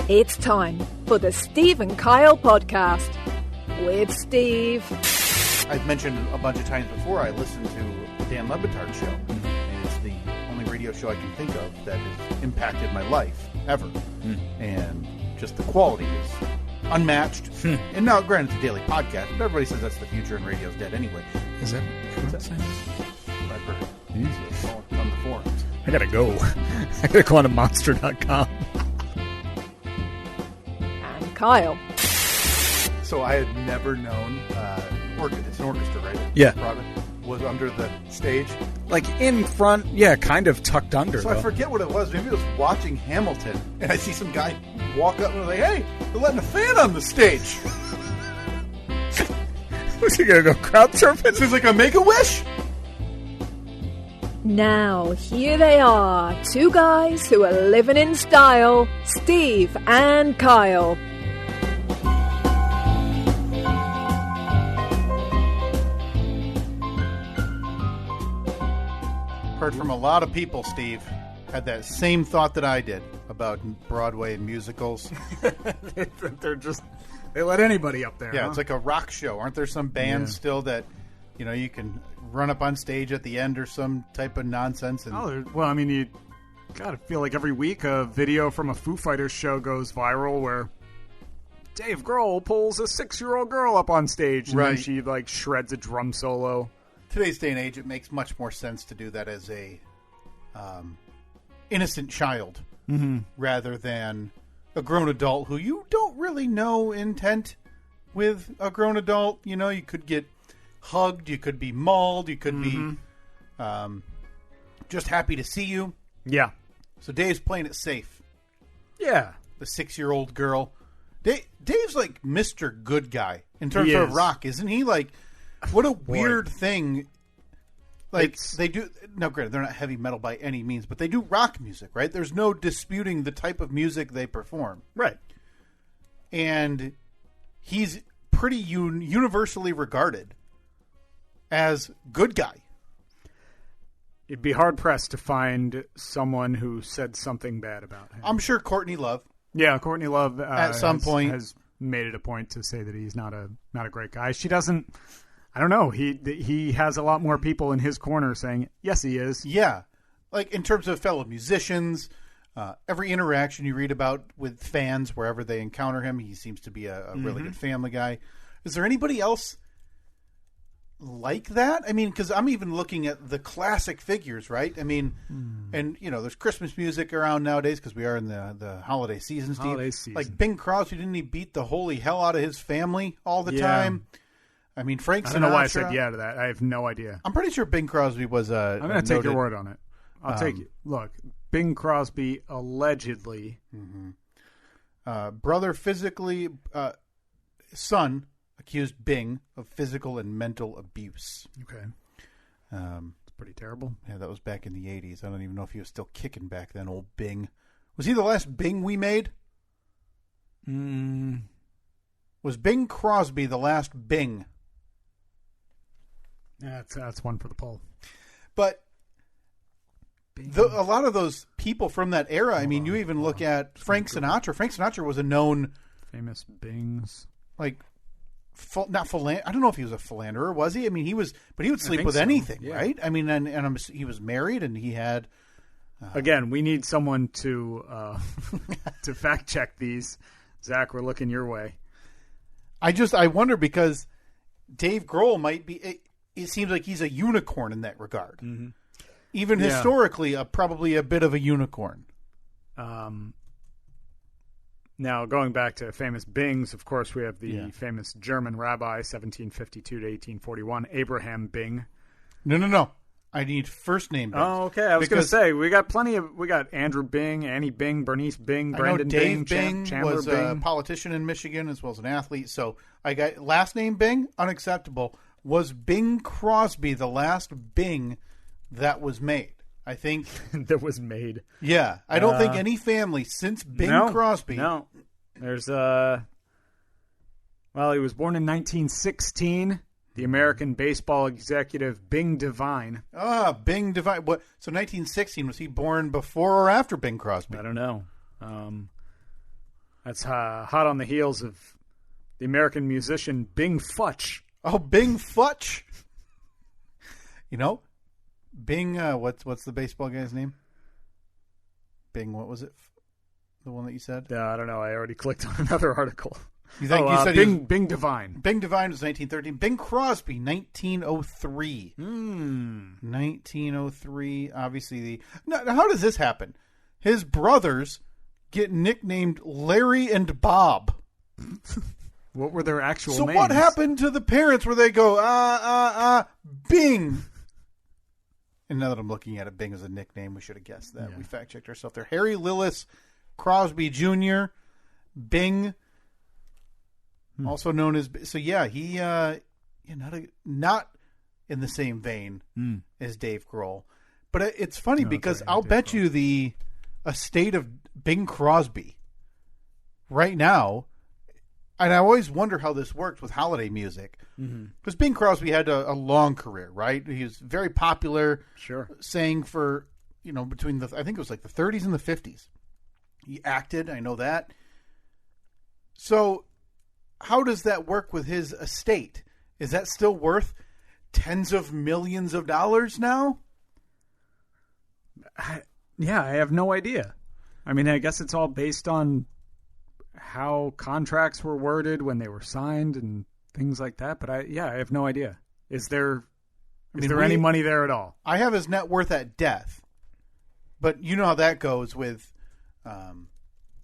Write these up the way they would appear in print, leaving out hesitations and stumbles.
It's time for the Steve and Kyle podcast with Steve. I've mentioned a bunch of times before I listen to Dan Le Batard's show, and it's the only radio show I can think of that has impacted my life ever. And just the quality is unmatched. And now, granted, it's a daily podcast, but everybody says that's the future and radio's dead anyway. Is that true? I've heard. On the forums. I gotta go. I gotta go on to monster.com. And Kyle. So I had never known, it's an orchestra, right? Yeah. Product was under the stage. Like in front, yeah, kind of tucked under. So I forget what it was. Maybe it was watching Hamilton, and I see some guy walk up and was like, "Hey, they're letting a fan on the stage." Was he gonna go crowd surfing? Seems like a Make-A-Wish. Now, here they are, two guys who are living in style, Steve and Kyle. Heard from a lot of people, Steve, had that same thought that I did about Broadway and musicals. They let anybody up there. Yeah, huh? it's like a rock show. Aren't there some bands still that, you can run up on stage at the end or some type of nonsense? And well, I mean, you gotta feel like every week a video from a Foo Fighters show goes viral where Dave Grohl pulls a 6-year-old girl up on stage and then she shreds a drum solo. Today's day and age, it makes much more sense to do that as a innocent child rather than a grown adult who you don't really know intent with a grown adult. You could get hugged, you could be mauled, you could be just happy to see you. Yeah. So Dave's playing it safe. Yeah. The 6-year-old girl. Dave's like Mr. Good Guy in terms of rock, isn't he? Like, what a weird thing. They do. Now, granted, they're not heavy metal by any means, but they do rock music, right? There's no disputing the type of music they perform. Right. And he's pretty universally regarded as good guy. It'd be hard-pressed to find someone who said something bad about him. I'm sure Courtney Love. Yeah, Courtney Love at some point has made it a point to say that he's not a great guy. She doesn't. I don't know. He has a lot more people in his corner saying yes, he is. Yeah, like in terms of fellow musicians, every interaction you read about with fans wherever they encounter him, he seems to be a really good family guy. Is there anybody else like that? I mean, because I'm even looking at the classic figures, right? I mean, and there's Christmas music around nowadays because we are in the holiday season, Steve. Holiday season. Like Bing Crosby, didn't he beat the holy hell out of his family all the time? I mean, Frank Sinatra. I don't know why I said yeah to that. I have no idea. I'm pretty sure Bing Crosby was I'm going to take your word on it. I'll take it. Look, Bing Crosby allegedly. Brother physically, son accused Bing of physical and mental abuse. Okay. It's pretty terrible. Yeah, that was back in the 80s. I don't even know if he was still kicking back then, old Bing. Was he the last Bing we made? Was Bing Crosby the last Bing? That's one for the poll. But a lot of those people from that era, I mean, you even look at Frank Sinatra. Frank Sinatra was a known... famous Bings. Like... I don't know if he was a philanderer, was he? I mean, he was, but he would sleep with anything, right? I mean, and he was married, and he had. Again, we need someone to to fact check these. Zach, we're looking your way. I wonder because Dave Grohl might be. It seems like he's a unicorn in that regard. Even historically, probably a bit of a unicorn. Now, going back to famous Bings, of course, we have the famous German rabbi, 1752 to 1841, Abraham Bing. No. I need first name Bings. Oh, okay. I was going to say, we got Andrew Bing, Annie Bing, Bernice Bing, Brandon Dave Bing, Chandler was Bing. A politician in Michigan as well as an athlete. So I got last name Bing, unacceptable. Was Bing Crosby the last Bing that was made? I think that was made. Yeah, I don't think any family since Bing Crosby. No, there's he was born in 1916. The American baseball executive Bing Devine. Bing Devine. What? So 1916, was he born before or after Bing Crosby? I don't know. That's hot on the heels of the American musician Bing Futch. Oh, Bing Futch. You know, Bing, what's the baseball guy's name? Bing, what was it? The one that you said? I don't know. I already clicked on another article. You said Bing Devine. Bing Devine was 1913. Bing Crosby, 1903. 1903. Obviously, now, how does this happen? His brothers get nicknamed Larry and Bob. What were their actual names? So what happened to the parents where they go, Bing? And now that I'm looking at it, Bing is a nickname. We should have guessed that. Yeah. We fact-checked ourselves there. Harry Lillis Crosby Jr., Bing, also known as... So, yeah, he not in the same vein as Dave Grohl. But it's funny because I'll bet you the estate of Bing Crosby right now... And I always wonder how this works with holiday music. Because Bing Crosby had a long career, right? He was very popular. Sure. Sang for, between I think it was like the 30s and the 50s. He acted, I know that. So how does that work with his estate? Is that still worth tens of millions of dollars now? I have no idea. I mean, I guess it's all based on how contracts were worded when they were signed and things like that. But I have no idea. Is there any money there at all? I have his net worth at death, but you know how that goes with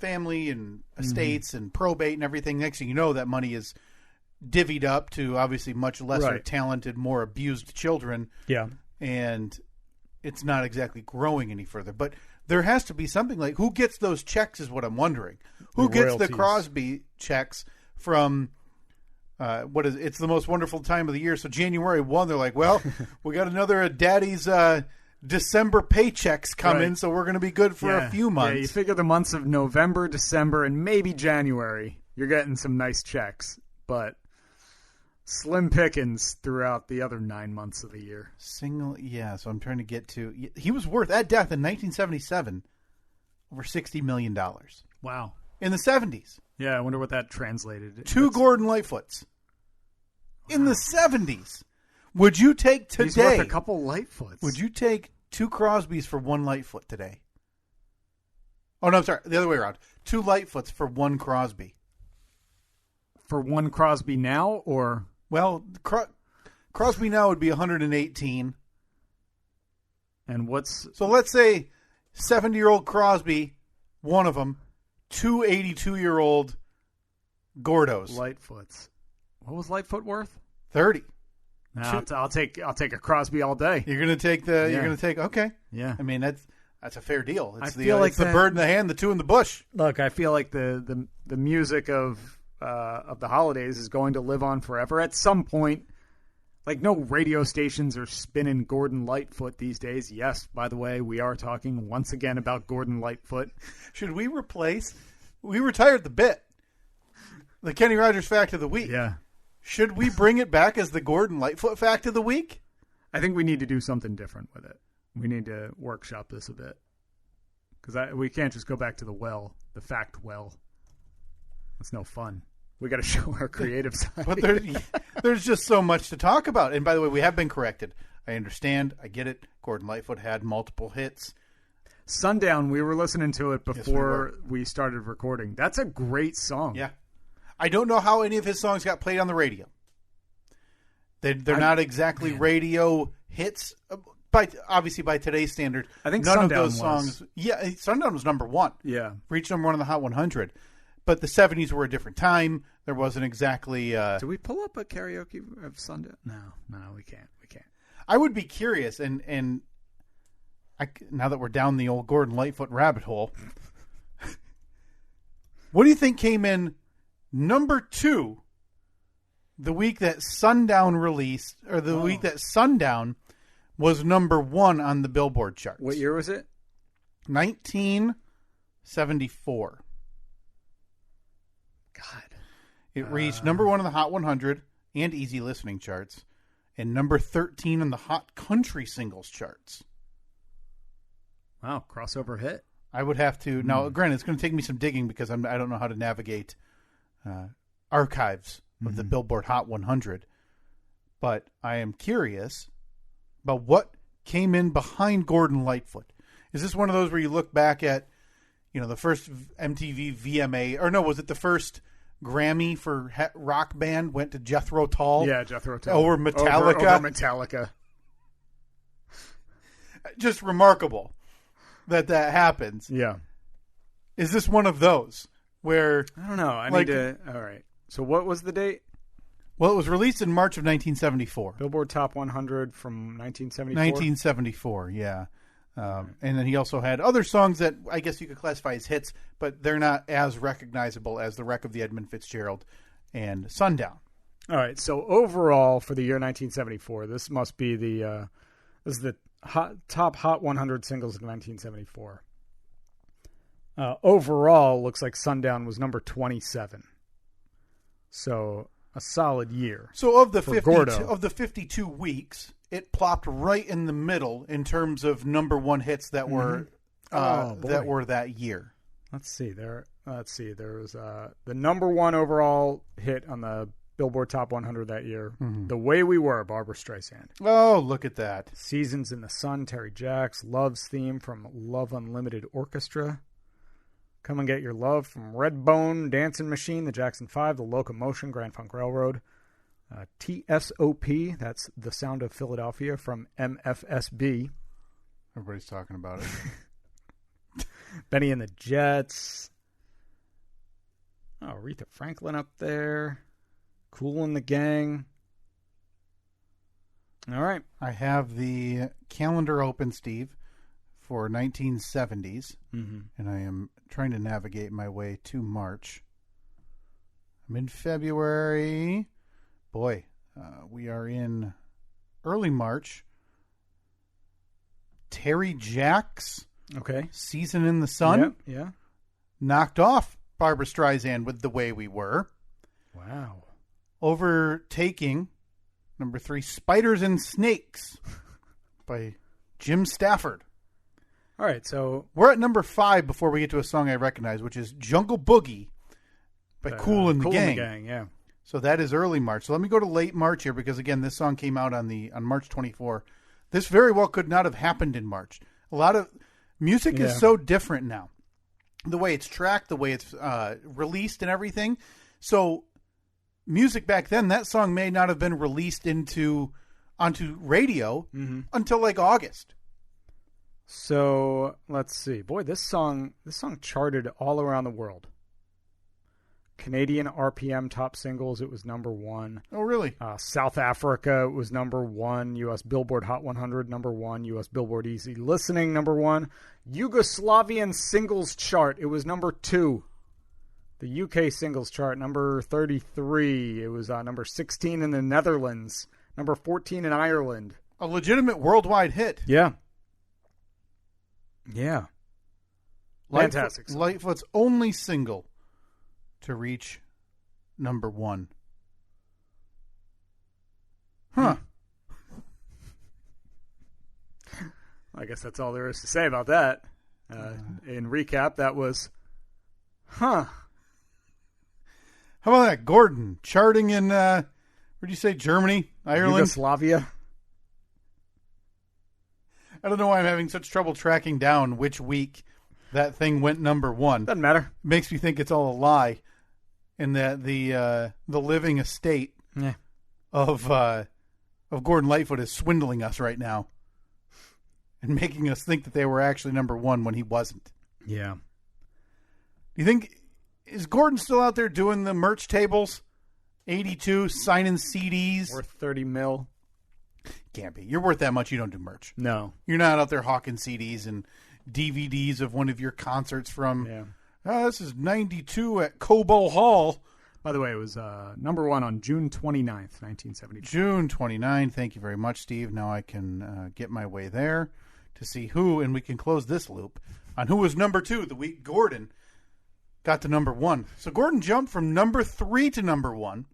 family and estates and probate and everything. Next thing you know, that money is divvied up to obviously much lesser talented, more abused children. Yeah. And it's not exactly growing any further. But there has to be something like, who gets those checks is what I'm wondering. Who gets the Crosby checks from, it's the most wonderful time of the year. So January 1, they're like, well, we got another daddy's December paychecks coming, so we're going to be good for a few months. Yeah, you figure the months of November, December, and maybe January, you're getting some nice checks. But slim pickings throughout the other 9 months of the year. So I'm trying to get to... He was worth, at death in 1977, over $60 million. Wow. In the 70s. Yeah, I wonder what that translated. Two Gordon Lightfoots. Wow. In the 70s. Would you take today... He's worth a couple Lightfoots. Would you take two Crosbys for one Lightfoot today? Oh, no, I'm sorry. The other way around. Two Lightfoots for one Crosby. For one Crosby now, or... Well, Crosby now would be 118. And what's... So let's say 70-year-old Crosby, one of them, two 82-year-old Gordos. Lightfoots. What was Lightfoot worth? 30. No, I'll take a Crosby all day. You're going to take You're going to take... Okay. Yeah. I mean, that's a fair deal. It's the bird in the hand, the two in the bush. Look, I feel like the music of the holidays is going to live on forever. At some point, like, no radio stations are spinning Gordon Lightfoot these days. Yes, by the way, we are talking once again about Gordon Lightfoot. Should we replace... We retired the bit. The Kenny Rogers Fact of the Week. Yeah. Should we bring it back as the Gordon Lightfoot Fact of the Week? I think we need to do something different with it. We need to workshop this a bit. Because we can't just go back to the fact well. That's no fun. We got to show our creative side. But there's just so much to talk about. And by the way, we have been corrected. I understand. I get it. Gordon Lightfoot had multiple hits. Sundown, we were listening to it before we started recording. That's a great song. Yeah. I don't know how any of his songs got played on the radio. They're not exactly radio hits. Obviously, by today's standard, I think none Sundown of those songs... Yeah, Sundown was number one. Yeah. Reached number one on the Hot 100. But the 70s were a different time. There wasn't exactly... Do we pull up a karaoke of Sundown? No, we can't. I would be curious, and now that we're down the old Gordon Lightfoot rabbit hole, what do you think came in number 2 the week that Sundown released, or the week that Sundown was number 1 on the Billboard charts? What year was it? 1974. God. It reached number 1 on the Hot 100 and Easy Listening charts, and number 13 on the Hot Country Singles charts. Wow, crossover hit. I would have to. Now, granted, it's going to take me some digging because I don't know how to navigate archives of the Billboard Hot 100. But I am curious about what came in behind Gordon Lightfoot. Is this one of those where you look back at, the first MTV VMA, or no, was it the first Grammy for rock band went to Jethro Tull? Yeah, Jethro Tull. Over Metallica. Over Metallica. Just remarkable that happens. Yeah. Is this one of those where... I don't know. I need to... All right. So what was the date? Well, it was released in March of 1974. Billboard Top 100 from 1974? 1974, yeah. And then he also had other songs that I guess you could classify as hits, but they're not as recognizable as The Wreck of the Edmund Fitzgerald and Sundown. All right. So overall, for the year 1974, this must be the top Hot 100 singles of 1974. Overall, looks like Sundown was number 27. So a solid year. So of the 52 weeks, it plopped right in the middle in terms of number one hits that were that year. Let's see. There was the number one overall hit on the Billboard Top 100 that year. The Way We Were, Barbra Streisand. Oh, look at that. Seasons in the Sun, Terry Jacks. Love's Theme from Love Unlimited Orchestra. Come and Get Your Love from Redbone, Dancing Machine, the Jackson 5, the Locomotion, Grand Funk Railroad. TSOP, that's The Sound of Philadelphia from MFSB. Everybody's talking about it. Benny and the Jets. Oh, Aretha Franklin up there. Kool and the Gang. All right. I have the calendar open, Steve, for 1970s, and I am trying to navigate my way to March. I'm in February. Boy, we are in early March. Terry Jacks. Okay. Season in the Sun. Yeah. Knocked off Barbra Streisand with The Way We Were. Wow. Overtaking number 3, Spiders and Snakes by Jim Stafford. All right, so we're at number 5 before we get to a song I recognize, which is Jungle Boogie by Kool and the Gang. Yeah. So that is early March. So let me go to late March here because again, this song came out on March 24. This very well could not have happened in March. A lot of music is so different now. The way it's tracked, the way it's released and everything. So music back then, that song may not have been released onto radio until like August. So let's see. Boy, this song charted all around the world. Canadian RPM top singles, it was number 1. Oh, really? South Africa, it was number 1. U.S. Billboard Hot 100, number 1. U.S. Billboard Easy Listening, number 1. Yugoslavian singles chart, it was number 2. The UK singles chart, number 33. It was number 16 in the Netherlands, number 14 in Ireland. A legitimate worldwide hit. Yeah. Yeah. Fantastic. Lightfoot's only single to reach number 1. Huh. I guess that's all there is to say about that. In recap, that was, How about that? Gordon charting in, where'd you say, Germany? Ireland? Yugoslavia? I don't know why I'm having such trouble tracking down which week that thing went number 1. Doesn't matter. Makes me think it's all a lie, and that the living estate of Gordon Lightfoot is swindling us right now, and making us think that they were actually number 1 when he wasn't. Yeah. Do you think is Gordon still out there doing the merch tables? 82 signing CDs worth $30 million. Can't be. You're worth that much. You don't do merch. No. You're not out there hawking CDs and DVDs of one of your concerts from, this is 92 at Cobo Hall. By the way, it was number 1 on June 29th, 1972. June 29th. Thank you very much, Steve. Now I can get my way there to see who, and we can close this loop on who was number 2 the week Gordon got to number 1. So Gordon jumped from number 3 to number 1.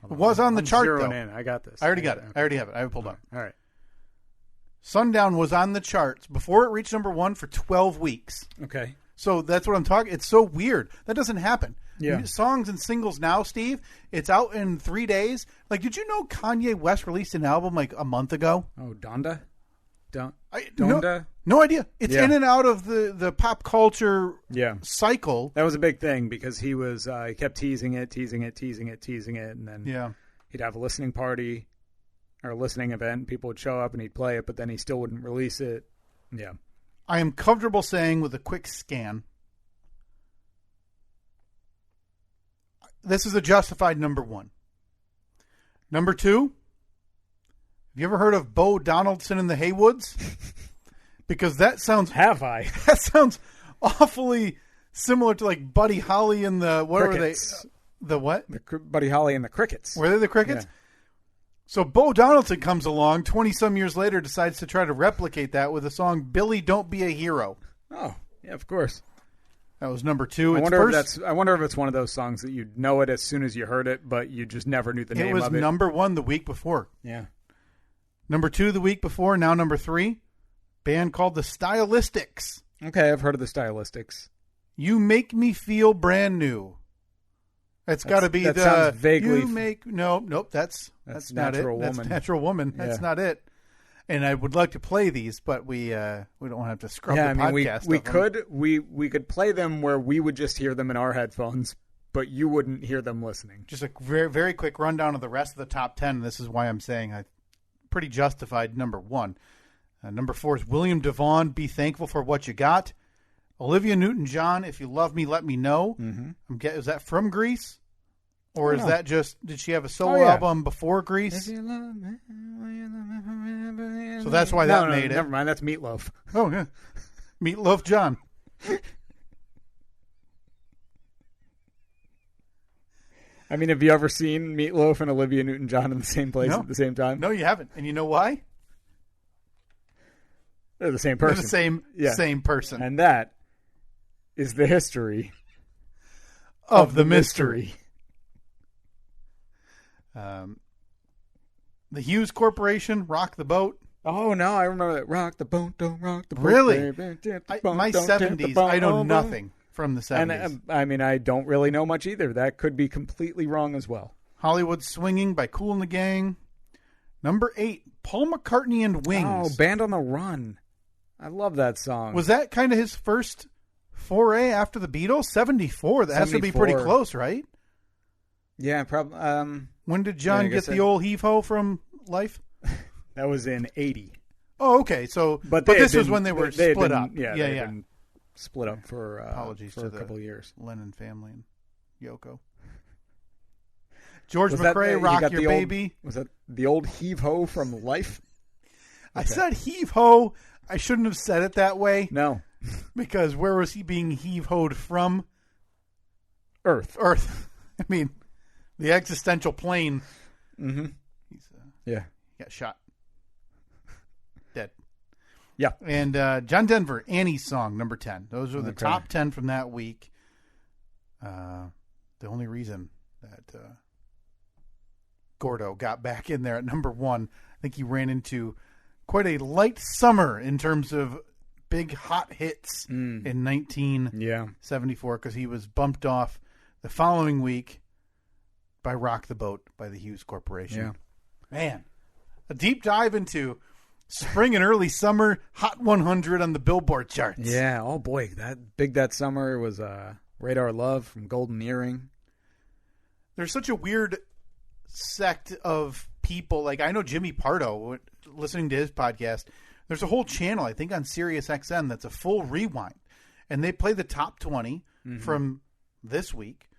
It was on the chart, though. I got this. I already got it. I already have it. I have it pulled up. All right. Sundown was on the charts before it reached number 1 for 12 weeks. Okay. So that's what I'm talking. It's so weird. That doesn't happen. Yeah. Songs and singles now, Steve, it's out in 3 days. Like, did you know Kanye West released an album like a month ago? Oh, Donda? Donda? No idea. It's in and out of the pop culture cycle. That was a big thing because he was he kept teasing it, and then he'd have a listening party or a listening event. People would show up and he'd play it, but then he still wouldn't release it. Yeah. I am comfortable saying with a quick scan, this is a justified number 1. Number 2, have you ever heard of Bo Donaldson and the Haywoods? Because that sounds... Have I? That sounds awfully similar to like Buddy Holly and the... What Crickets. are they? The what? Buddy Holly and the Crickets. Were they the Crickets? Yeah. So Bo Donaldson comes along, 20-some years later, decides to try to replicate that with a song, Billy, Don't Be a Hero. Oh, yeah, of course. That was number 2. I wonder if it's one of those songs that you'd know it as soon as you heard it, but you just never knew the name of it. It was number 1 the week before. Yeah. Number 2 the week before, now number 3. Band called The Stylistics. Okay, I've heard of The Stylistics. You Make Me Feel Brand New. That's got to be that sounds vaguely... Nope, that's not it. Woman. That's Natural Woman. That's not it. And I would like to play these, but we don't have to scrub the podcast. We could play them where we would just hear them in our headphones, but you wouldn't hear them listening. Just a very, very quick rundown of the rest of the top 10. This is why I'm saying I pretty justified number 1. Number 4 is William DeVaughn, Be Thankful for What You Got. Olivia Newton-John, If You Love Me, Let Me Know. Mm-hmm. Is that from Grease? Or is that just, did she have a solo album before Grease? If you love me, so that's why that made it. Never mind, that's Meatloaf. Oh, yeah. Meatloaf John. I mean, have you ever seen Meatloaf and Olivia Newton-John in the same place at the same time? No, you haven't. And you know why? They're the same person. They're the same person. And that is the history of the mystery. The Hughes Corporation, Rock the Boat. Oh, no, I remember that. Rock the boat, don't rock the boat. Really? My 70s, I know nothing from the 70s. And I mean, I don't really know much either. That could be completely wrong as well. Hollywood Swinging by Kool and the Gang. Number 8, Paul McCartney and Wings. Oh, Band on the Run. I love that song. Was that kind of his first foray after the Beatles? 74. That has to be pretty close, right? Yeah, probably. When did John get the old heave-ho from Life? That was in 80. Oh, okay. So, but this was when they were split up. Yeah, they had been split up for apologies for to a couple of years. Lennon family and Yoko. George McRae, Rock Your Baby. Was that the old heave-ho from Life? Okay. I said heave-ho. I shouldn't have said it that way. No. Because where was he being heave-hoed from? Earth. I mean, the existential plane. Mm-hmm. He got shot. Dead. Yeah. And John Denver, Annie's Song, number 10. Those are the top 10 from that week. The only reason that Gordo got back in there at number 1, I think he ran into quite a light summer in terms of big hot hits in 1974 because he was bumped off the following week by Rock the Boat by the Hughes Corporation. Yeah. Man, a deep dive into spring and early summer Hot 100 on the Billboard charts. Yeah, oh boy, that summer was Radar Love from Golden Earring. There's such a weird sect of people. Like, I know Jimmy Pardo, listening to his podcast, there's a whole channel, I think, on Sirius XM that's a full rewind. And they play the top 20 from this week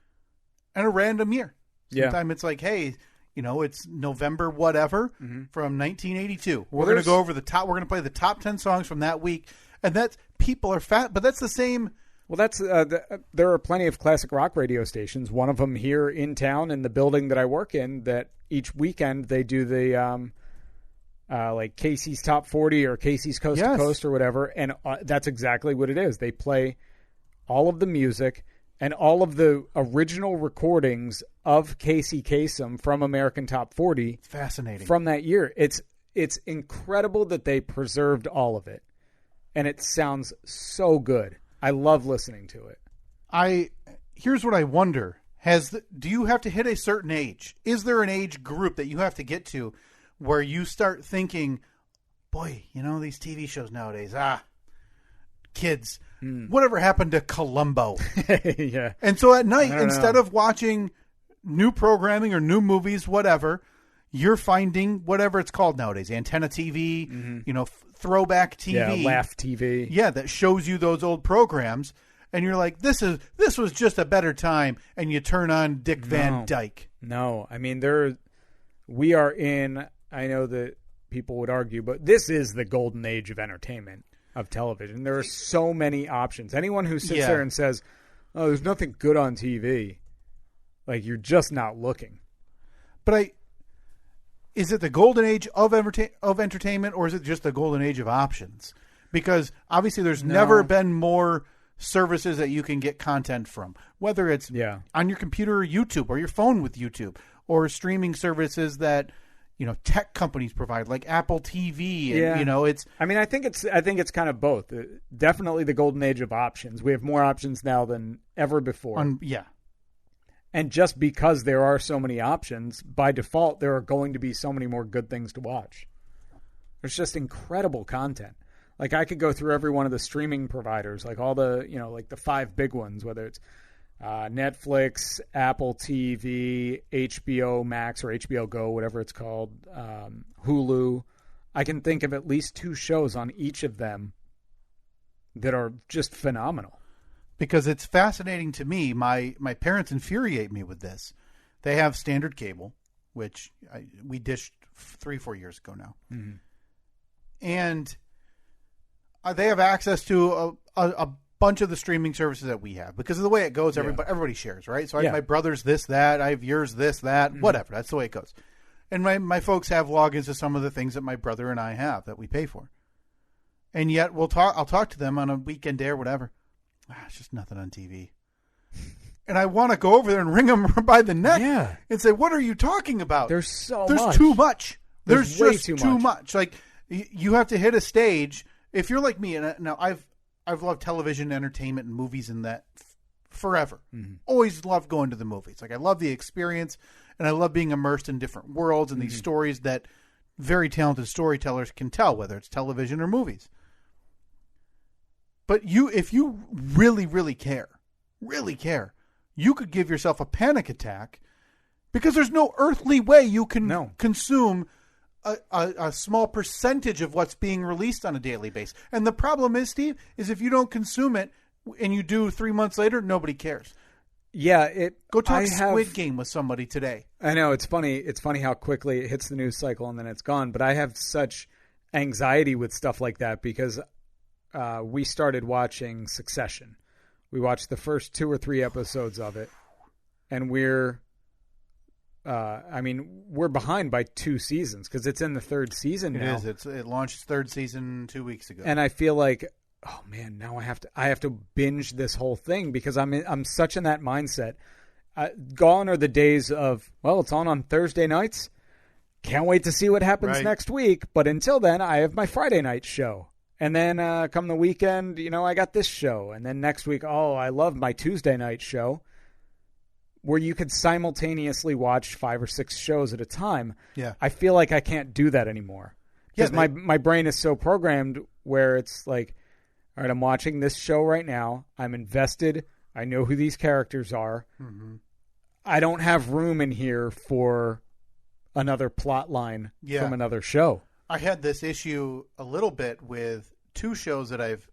and a random year. Sometimes it's like, hey, it's November whatever from 1982. We're going to go over the top. We're going to play the top 10 songs from that week. And that's, people are fat, but that's the same. Well, that's there are plenty of classic rock radio stations. One of them here in town in the building that I work in, that each weekend they do the like Casey's Top 40 or Casey's Coast to Coast or whatever. And that's exactly what it is. They play all of the music and all of the original recordings of Casey Kasem from American Top 40. It's fascinating. From that year. it's incredible that they preserved all of it. And it sounds so good. I love listening to it. Here's what I wonder. Do you have to hit a certain age? Is there an age group that you have to get to where you start thinking, boy, these TV shows nowadays, kids, whatever happened to Columbo? Yeah. And so at night, instead of watching new programming or new movies, whatever, you're finding whatever it's called nowadays, antenna TV, throwback TV. Yeah, laugh TV. Yeah, that shows you those old programs. And you're like, this was just a better time. And you turn on Dick Van Dyke. No, I mean, we are in, I know that people would argue, but this is the golden age of entertainment, of television. There are so many options. Anyone who sits there and says, oh, there's nothing good on TV, like, you're just not looking. But is it the golden age of entertainment, or is it just the golden age of options? Because obviously there's never been more services that you can get content from, whether it's on your computer or YouTube, or your phone with YouTube, or streaming services that tech companies provide, like Apple TV. And, it's. I mean, I think it's kind of both. Definitely the golden age of options. We have more options now than ever before. And just because there are so many options, by default, there are going to be so many more good things to watch. There's just incredible content. Like, I could go through every one of the streaming providers, like all the, like the 5 big ones, whether it's Netflix, Apple TV, HBO Max or HBO Go, whatever it's called, Hulu. I can think of at least 2 shows on each of them that are just phenomenal. Because it's fascinating to me. My parents infuriate me with this. They have standard cable, which we dished 3-4 years ago now. Mm-hmm. And they have access to a bunch of the streaming services that we have. Because of the way it goes, everybody shares, right? So I have my brother's this, that. I have yours, this, that, whatever. That's the way it goes. And my folks have logins to some of the things that my brother and I have that we pay for. And yet I'll talk to them on a weekend day or whatever. It's just nothing on TV. And I want to go over there and wring them by the neck and say, what are you talking about? There's too much. There's way just too much. Like, you have to hit a stage. If you're like me, and now I've loved television, entertainment, and movies and that forever. Mm-hmm. Always loved going to the movies. Like, I love the experience, and I love being immersed in different worlds and these stories that very talented storytellers can tell, whether it's television or movies. But if you really, really care, you could give yourself a panic attack because there's no earthly way you can consume a small percentage of what's being released on a daily basis. And the problem is, Steve, is if you don't consume it and you do 3 months later, nobody cares. Yeah. Go talk Squid Game with somebody today. I know. It's funny. It's funny how quickly it hits the news cycle and then it's gone. But I have such anxiety with stuff like that because we started watching Succession. We watched the first 2 or 3 episodes of it, and we're behind by 2 seasons because it's in the 3rd season now. It is. It launched 3rd season 2 weeks ago, and I feel like, oh man, now I have to binge this whole thing because I'm such in that mindset. Gone are the days of, well, it's on Thursday nights. Can't wait to see what happens next week. But until then, I have my Friday night show. And then come the weekend, I got this show. And then next week, I love my Tuesday night show where you could simultaneously watch 5 or 6 shows at a time. Yeah. I feel like I can't do that anymore. Because my brain is so programmed where it's like, all right, I'm watching this show right now. I'm invested. I know who these characters are. Mm-hmm. I don't have room in here for another plot line from another show. I had this issue a little bit with 2 shows that I've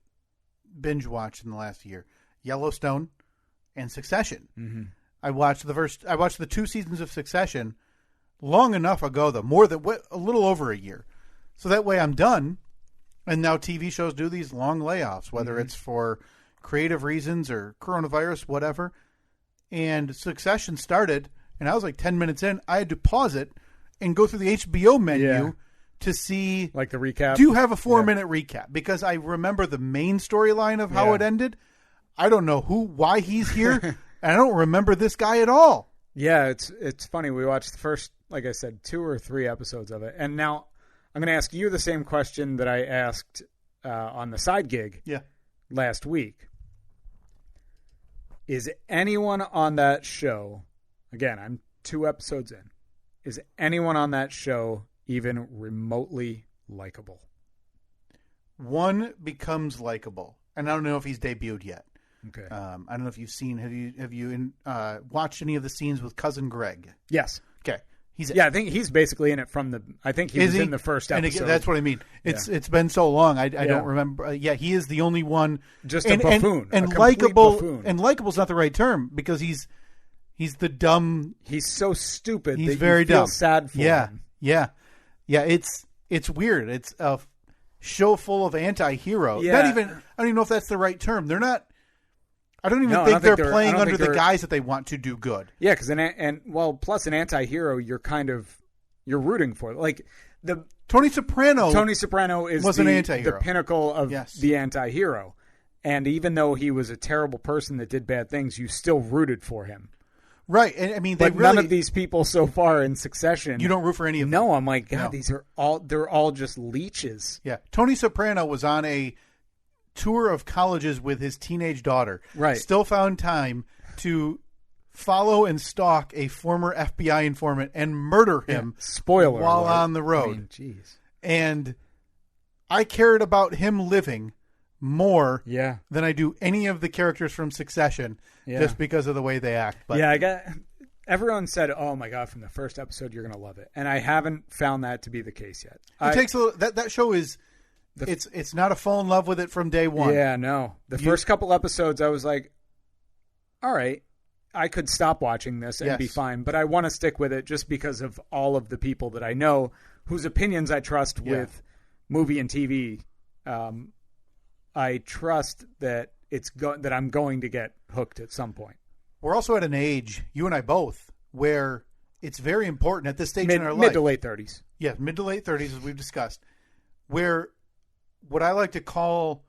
binge watched in the last year: Yellowstone and Succession. Mm-hmm. I watched the 2 seasons of Succession long enough ago, though, a little over a year. So that way I'm done. And now TV shows do these long layoffs, whether it's for creative reasons or coronavirus, whatever. And Succession started, and I was like 10 minutes in. I had to pause it and go through the HBO menu to see, like, the recap. Do you have a 4-minute recap? Because I remember the main storyline of how it ended. I don't know why he's here, and I don't remember this guy at all. Yeah, it's funny. We watched the first, like I said, 2 or 3 episodes of it, and now I'm going to ask you the same question that I asked on the side gig last week. Is anyone on that show, again, I'm 2 episodes in, is anyone on that show even remotely likable? One becomes likable, and I don't know if he's debuted yet. Okay. I don't know if you've seen. Have you watched any of the scenes with Cousin Greg? Yes. Okay. I think he's basically in it from the. I think he was in the first episode. And again, that's what I mean. It's been so long. I don't remember. He is the only one. Just a buffoon. And likable. And likable is not the right term because he's the dumb. He's so stupid. He's that very you feel dumb. Sad for him. Yeah. It's weird. It's a show full of anti-heroes. Yeah. I don't even know if that's the right term. They're not. I don't even think they're playing under the guise that they want to do good. Yeah, because plus an anti-hero, you're rooting for. Like Tony Soprano is an anti-hero. The pinnacle of the anti-hero. And even though he was a terrible person that did bad things, you still rooted for him. Right. And I mean, none of these people so far in succession. You don't root for any of them. No, I'm like, God, they're all just leeches. Yeah. Tony Soprano was on a tour of colleges with his teenage daughter. Right. Still found time to follow and stalk a former FBI informant and murder him. Spoiler while alert. On the road. I mean, jeez. And I cared about him living more than I do any of the characters from Succession just because of the way they act. But everyone said, "Oh my God, from the first episode you're going to love it." And I haven't found that to be the case yet. It takes a little, that show is it's not a fall in love with it from day one. Yeah, no. The first couple episodes I was like, all right, I could stop watching this and be fine, but I want to stick with it just because of all of the people that I know whose opinions I trust with movie and TV. I trust that that I'm going to get hooked at some point. We're also at an age, you and I both, where it's very important at this stage in our life. Mid to late 30s. Yeah, mid to late 30s, as we've discussed, where what I like to call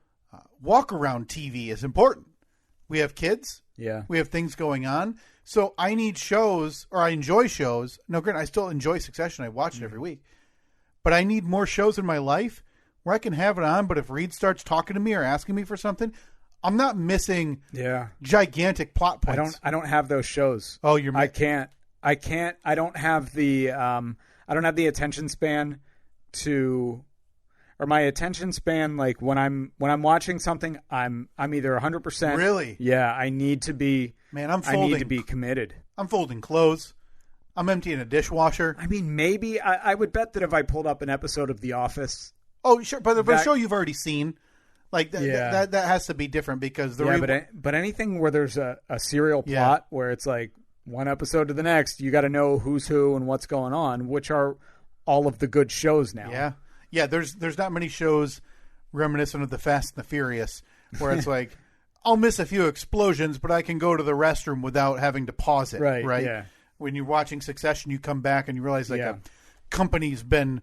walk-around TV is important. We have kids. Yeah. We have things going on. So I need shows, or I enjoy shows. No, granted, I still enjoy Succession. I watch it every week. But I need more shows in my life where I can have it on, but if Reed starts talking to me or asking me for something, I'm not missing gigantic plot points. I don't have those shows. Oh, I can't. I don't have the attention span to, or my attention span, like when I'm watching something, I'm either 100%. Really? Yeah, I need to be. Man, I need to be committed. I'm folding clothes. I'm emptying a dishwasher. I mean, maybe I would bet that if I pulled up an episode of The Office. Oh, sure, but a show you've already seen, like that has to be different because but anything where there's a serial plot where it's like one episode to the next, you got to know who's who and what's going on, which are all of the good shows now. Yeah. There's not many shows reminiscent of the Fast and the Furious where it's like I'll miss a few explosions, but I can go to the restroom without having to pause it. Right. Yeah. When you're watching Succession, you come back and you realize a company's been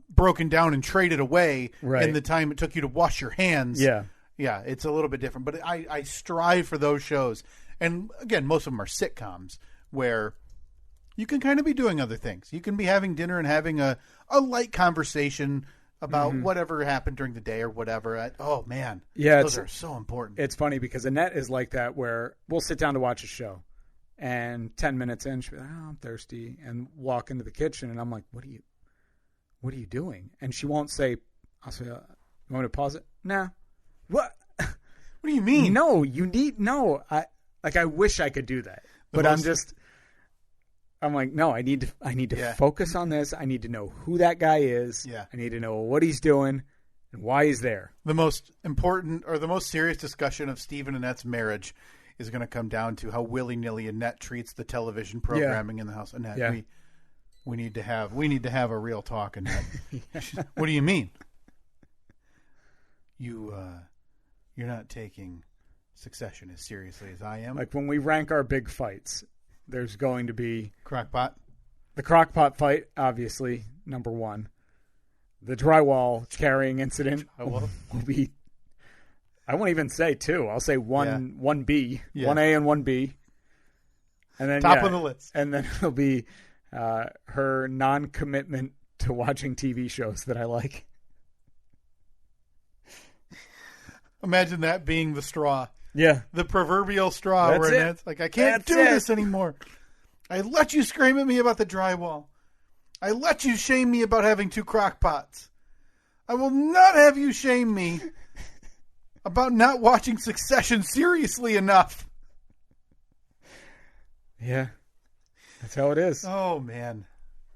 broken down and traded away in the time it took you to wash your hands. Yeah, it's a little bit different. But I strive for those shows. And again, most of them are sitcoms where you can kind of be doing other things. You can be having dinner and having a light conversation about whatever happened during the day or whatever. Oh, man. Yeah, those are so important. It's funny because Annette is like that where we'll sit down to watch a show. And 10 minutes in, she'll be like, "Oh, I'm thirsty," and walk into the kitchen, and I'm like, "What are you doing?" And she won't say. I'll say, "You want me to pause it?" Nah. What? What do you mean? No, I wish I could do that, but I'm like, no, I need to focus on this. I need to know who that guy is. Yeah. I need to know what he's doing and why he's there. The most important or the most serious discussion of Steve and Annette's marriage is going to come down to how willy-nilly Annette treats the television programming in the house. Annette, we need to have a real talk, Annette. What do you mean? You're not taking Succession as seriously as I am. Like when we rank our big fights, there's going to be Crockpot. The Crockpot fight, obviously, number one. The drywall carrying incident will be. I won't even say 2. I'll say 1B, 1A and 1B. And then top of the list. And then it'll be her non-commitment to watching TV shows that I like. Imagine that being the straw. Yeah. The proverbial straw. That's where it. it's like, I can't do this anymore. I let you scream at me about the drywall. I let you shame me about having 2 crock pots. I will not have you shame me about not watching Succession seriously enough. Yeah. That's how it is. Oh, man.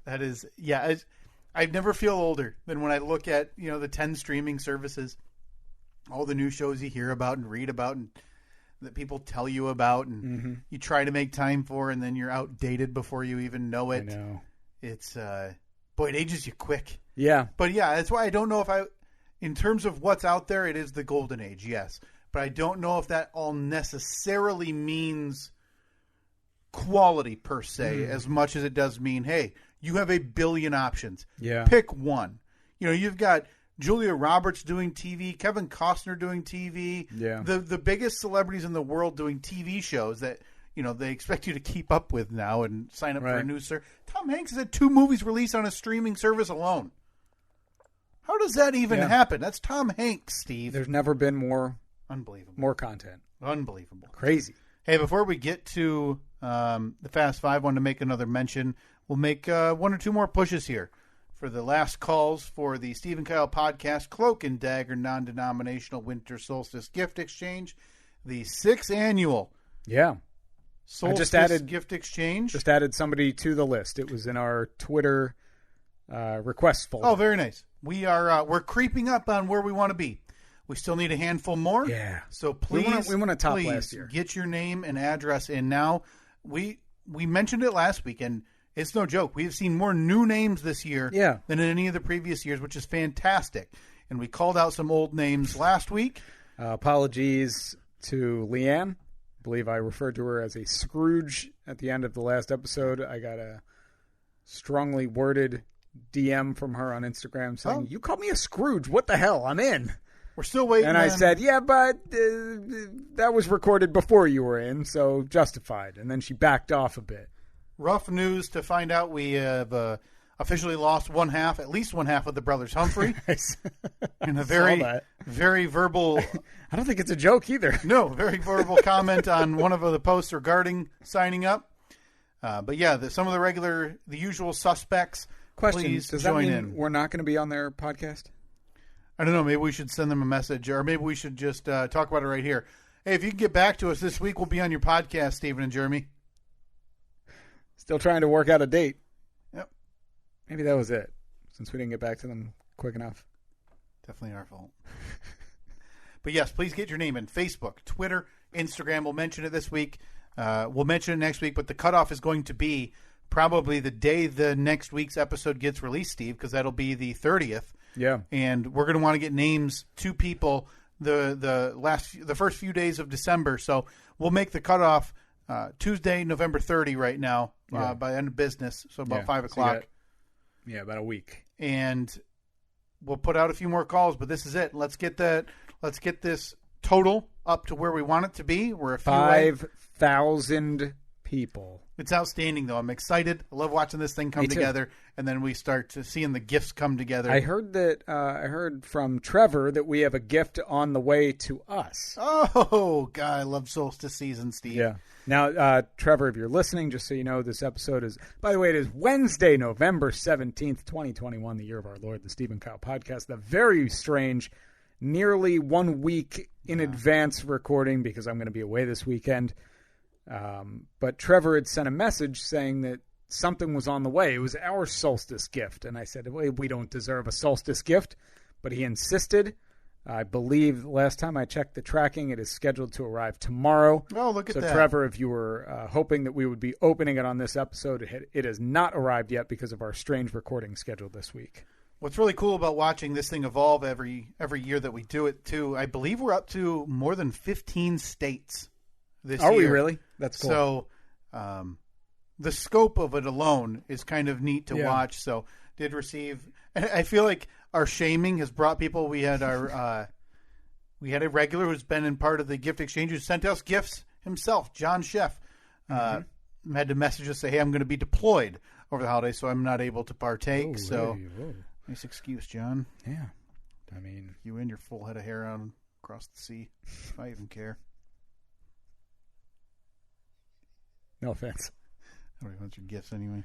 That is, yeah. I never feel older than when I look at, the 10 streaming services, all the new shows you hear about and read about and that people tell you about and you try to make time for, and then you're outdated before you even know it. I know. It's, it ages you quick. Yeah. But yeah, that's why I don't know if in terms of what's out there, it is the golden age, yes. But I don't know if that all necessarily means quality per se, as much as it does mean, hey, you have a billion options. Yeah. Pick one. You've got Julia Roberts doing TV, Kevin Costner doing TV. Yeah. The biggest celebrities in the world doing TV shows that they expect you to keep up with now and sign up for a new service. Tom Hanks has had 2 movies released on a streaming service alone. How does that even happen? That's Tom Hanks, Steve. There's never been more unbelievable, more content. Unbelievable. Crazy. Hey, before we get to the Fast Five, I want to make another mention. We'll make 1 or 2 more pushes here for the last calls for the Steve and Kyle podcast Cloak and Dagger non-denominational Winter Solstice Gift Exchange, the 6th annual. Yeah. Solstice Gift Exchange. Just added somebody to the list. It was in our Twitter request folder. Oh, very nice. We're creeping up on where we want to be. We still need a handful more. Yeah. So please, we want to top last year. Get your name and address in now. We mentioned it last week, and it's no joke. We've seen more new names this year than in any of the previous years, which is fantastic. And we called out some old names last week. Apologies to Leanne. I believe I referred to her as a Scrooge at the end of the last episode. I got a strongly worded DM from her on Instagram saying, "You called me a Scrooge. What the hell? I'm in." We're still waiting. And I said, "Yeah, but that was recorded before you were in, so justified." And then she backed off a bit. Rough news to find out we have officially lost at least one half of the brothers Humphrey. In a very verbal... I don't think it's a joke either. No, very verbal comment on one of the posts regarding signing up. But yeah, some of the usual suspects. Question, please does join that mean in. We're not going to be on their podcast? I don't know. Maybe we should send them a message, or maybe we should just talk about it right here. Hey, if you can get back to us this week, we'll be on your podcast, Stephen and Jeremy. Still trying to work out a date. Yep. Maybe that was it, since we didn't get back to them quick enough. Definitely our fault. But yes, please get your name in. Facebook, Twitter, Instagram. We'll mention it this week. We'll mention it next week, but the cutoff is going to be probably the day the next week's episode gets released, Steve, because that'll be the 30th. Yeah. And we're going to want to get names to people the first few days of December. So we'll make the cutoff Tuesday, November 30 right now by the end of business. So about 5 o'clock. So about a week. And we'll put out a few more calls, but this is it. Let's get this total up to where we want it to be. We're a few 5,000 people. It's outstanding, though. I'm excited. I love watching this thing come together, and then we start to seeing the gifts come together. I heard from Trevor that we have a gift on the way to us. Oh, God, I love solstice season, Steve. Yeah. Now, Trevor, if you're listening, just so you know, this episode is, by the way, it is Wednesday, November 17th, 2021, the year of our Lord, the Steve and Kyle podcast. The very strange, nearly 1 week in advance recording because I'm going to be away this weekend. But Trevor had sent a message saying that something was on the way. It was our solstice gift. And I said, well, we don't deserve a solstice gift. But he insisted. I believe last time I checked the tracking, it is scheduled to arrive tomorrow. Oh, look at that. So, Trevor, if you were hoping that we would be opening it on this episode, it has not arrived yet because of our strange recording schedule this week. What's really cool about watching this thing evolve every year that we do it, too, I believe we're up to more than 15 states this year. Are we really? That's cool. So the scope of it alone is kind of neat to watch. So did receive – I feel like our shaming has brought people. We had our we had a regular who's been in part of the gift exchange who sent us gifts himself, John Sheff. Had to message us say, hey, I'm going to be deployed. over the holidays, so I'm not able to partake. Nice excuse, John. Yeah. I mean, you and your full head of hair on across the sea. If I even care. No offense. I don't even want your gifts anyway.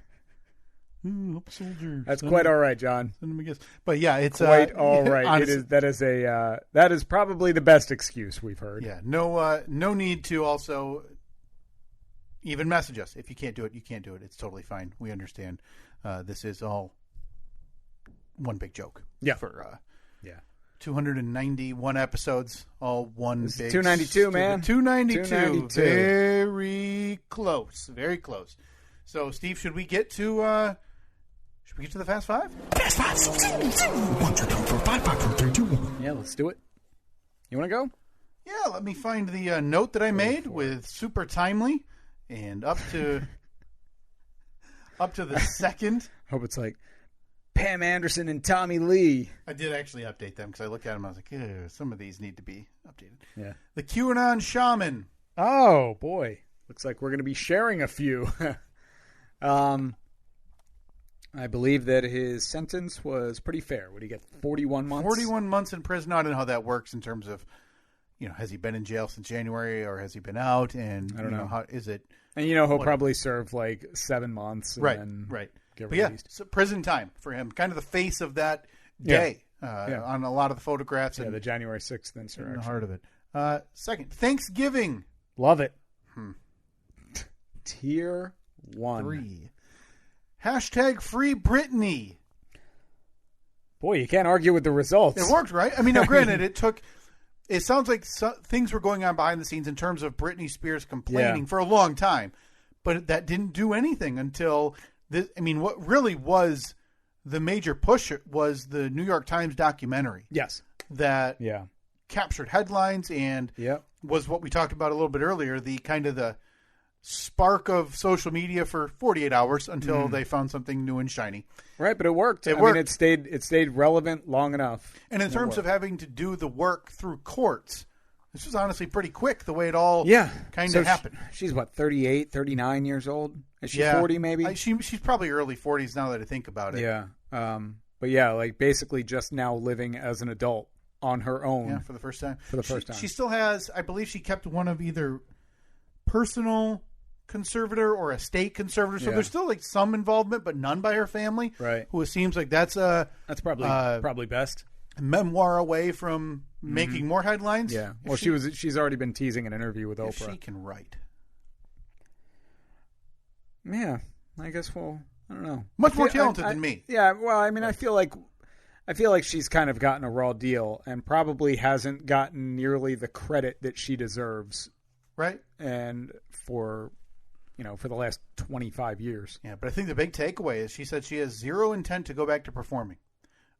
Ooh, up soldier. That's quite all right, John. Send him a gift. But yeah, it's quite all right. Honestly, that is probably the best excuse we've heard. Yeah. No need to also even message us. If you can't do it, you can't do it. It's totally fine. We understand. This is all one big joke. Yeah. For 291 episodes, all one big 292, man. 292. Very close. Very close. So, Steve, should we get to the Fast Five? Fast Five. 1, 2, 3, 4, 5, 5, 4, 3, 2, 1. Yeah, let's do it. You want to go? Yeah, let me find the note that I made with super timely and up to the second. Hope it's like Pam Anderson and Tommy Lee. I did actually update them because I looked at them and I was like, some of these need to be updated. Yeah. The QAnon Shaman. Oh, boy. Looks like we're going to be sharing a few. I believe that his sentence was pretty fair. Would he get 41 months? 41 months in prison. I don't know how that works in terms of, has he been in jail since January or has he been out? And I don't know. How is it? And he'll probably serve like 7 months. And right. Get but released. So prison time for him. Kind of the face of that day on a lot of the photographs. Yeah, the January 6th insurrection. In the heart of it. Second, Thanksgiving. Love it. Tier 1. 3. Hashtag Free Britney. Boy, you can't argue with the results. It worked, right? I mean, now granted, it sounds like things were going on behind the scenes in terms of Britney Spears complaining for a long time, but that didn't do anything until this. I mean, what really was the major push was the New York Times documentary. Yes. That captured headlines and was what we talked about a little bit earlier, the kind of the spark of social media for 48 hours until they found something new and shiny. Right, but it worked. I mean, it stayed relevant long enough. And in terms of having to do the work through courts, this was honestly pretty quick the way it all kind of happened. She's what, 38, 39 years old? Is she 40 maybe? She's probably early 40s now that I think about it. Yeah. But yeah, like basically just now living as an adult on her own. Yeah, for the first time. time. She still has, I believe she kept one of either personal conservator or a state conservator, so there's still like some involvement, but none by her family. Right. Who it seems like that's probably best memoir away from making more headlines. Yeah. Well, she's already been teasing an interview with Oprah. She can write. Yeah. I guess I don't know. Much more talented than me. Yeah. Well, I mean, I feel like she's kind of gotten a raw deal and probably hasn't gotten nearly the credit that she deserves. Right. And for the last 25 years. Yeah, but I think the big takeaway is she said she has zero intent to go back to performing.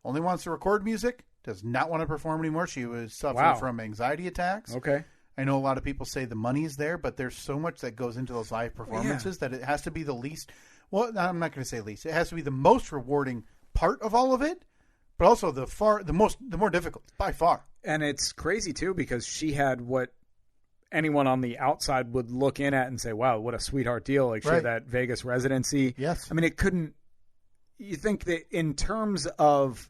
Only wants to record music, does not want to perform anymore. She was suffering from anxiety attacks. Okay. I know a lot of people say the money's there, but there's so much that goes into those live performances that it has to be the least. Well, I'm not going to say least. It has to be the most rewarding part of all of it, but also the more difficult by far. And it's crazy too because she had what anyone on the outside would look in at and say, wow, what a sweetheart deal. Like she had that Vegas residency. Yes. I mean, you think that in terms of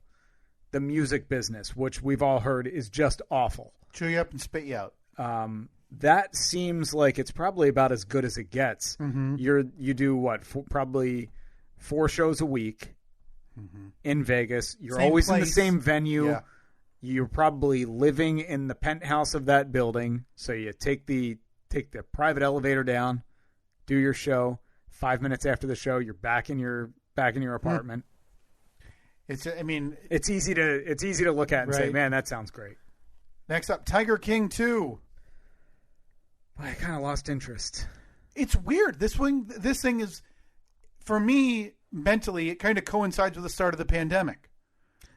the music business, which we've all heard is just awful. Chew you up and spit you out. That seems like it's probably about as good as it gets. Mm-hmm. You do what? Probably 4 shows a week in Vegas. You're always in the same venue. Yeah. You're probably living in the penthouse of that building, so you take the private elevator down, do your show. 5 minutes after the show, you're back in your apartment. It's easy to look at and say, man, that sounds great. Next up, Tiger King 2. I kind of lost interest. It's weird. This thing is, for me, mentally, it kind of coincides with the start of the pandemic.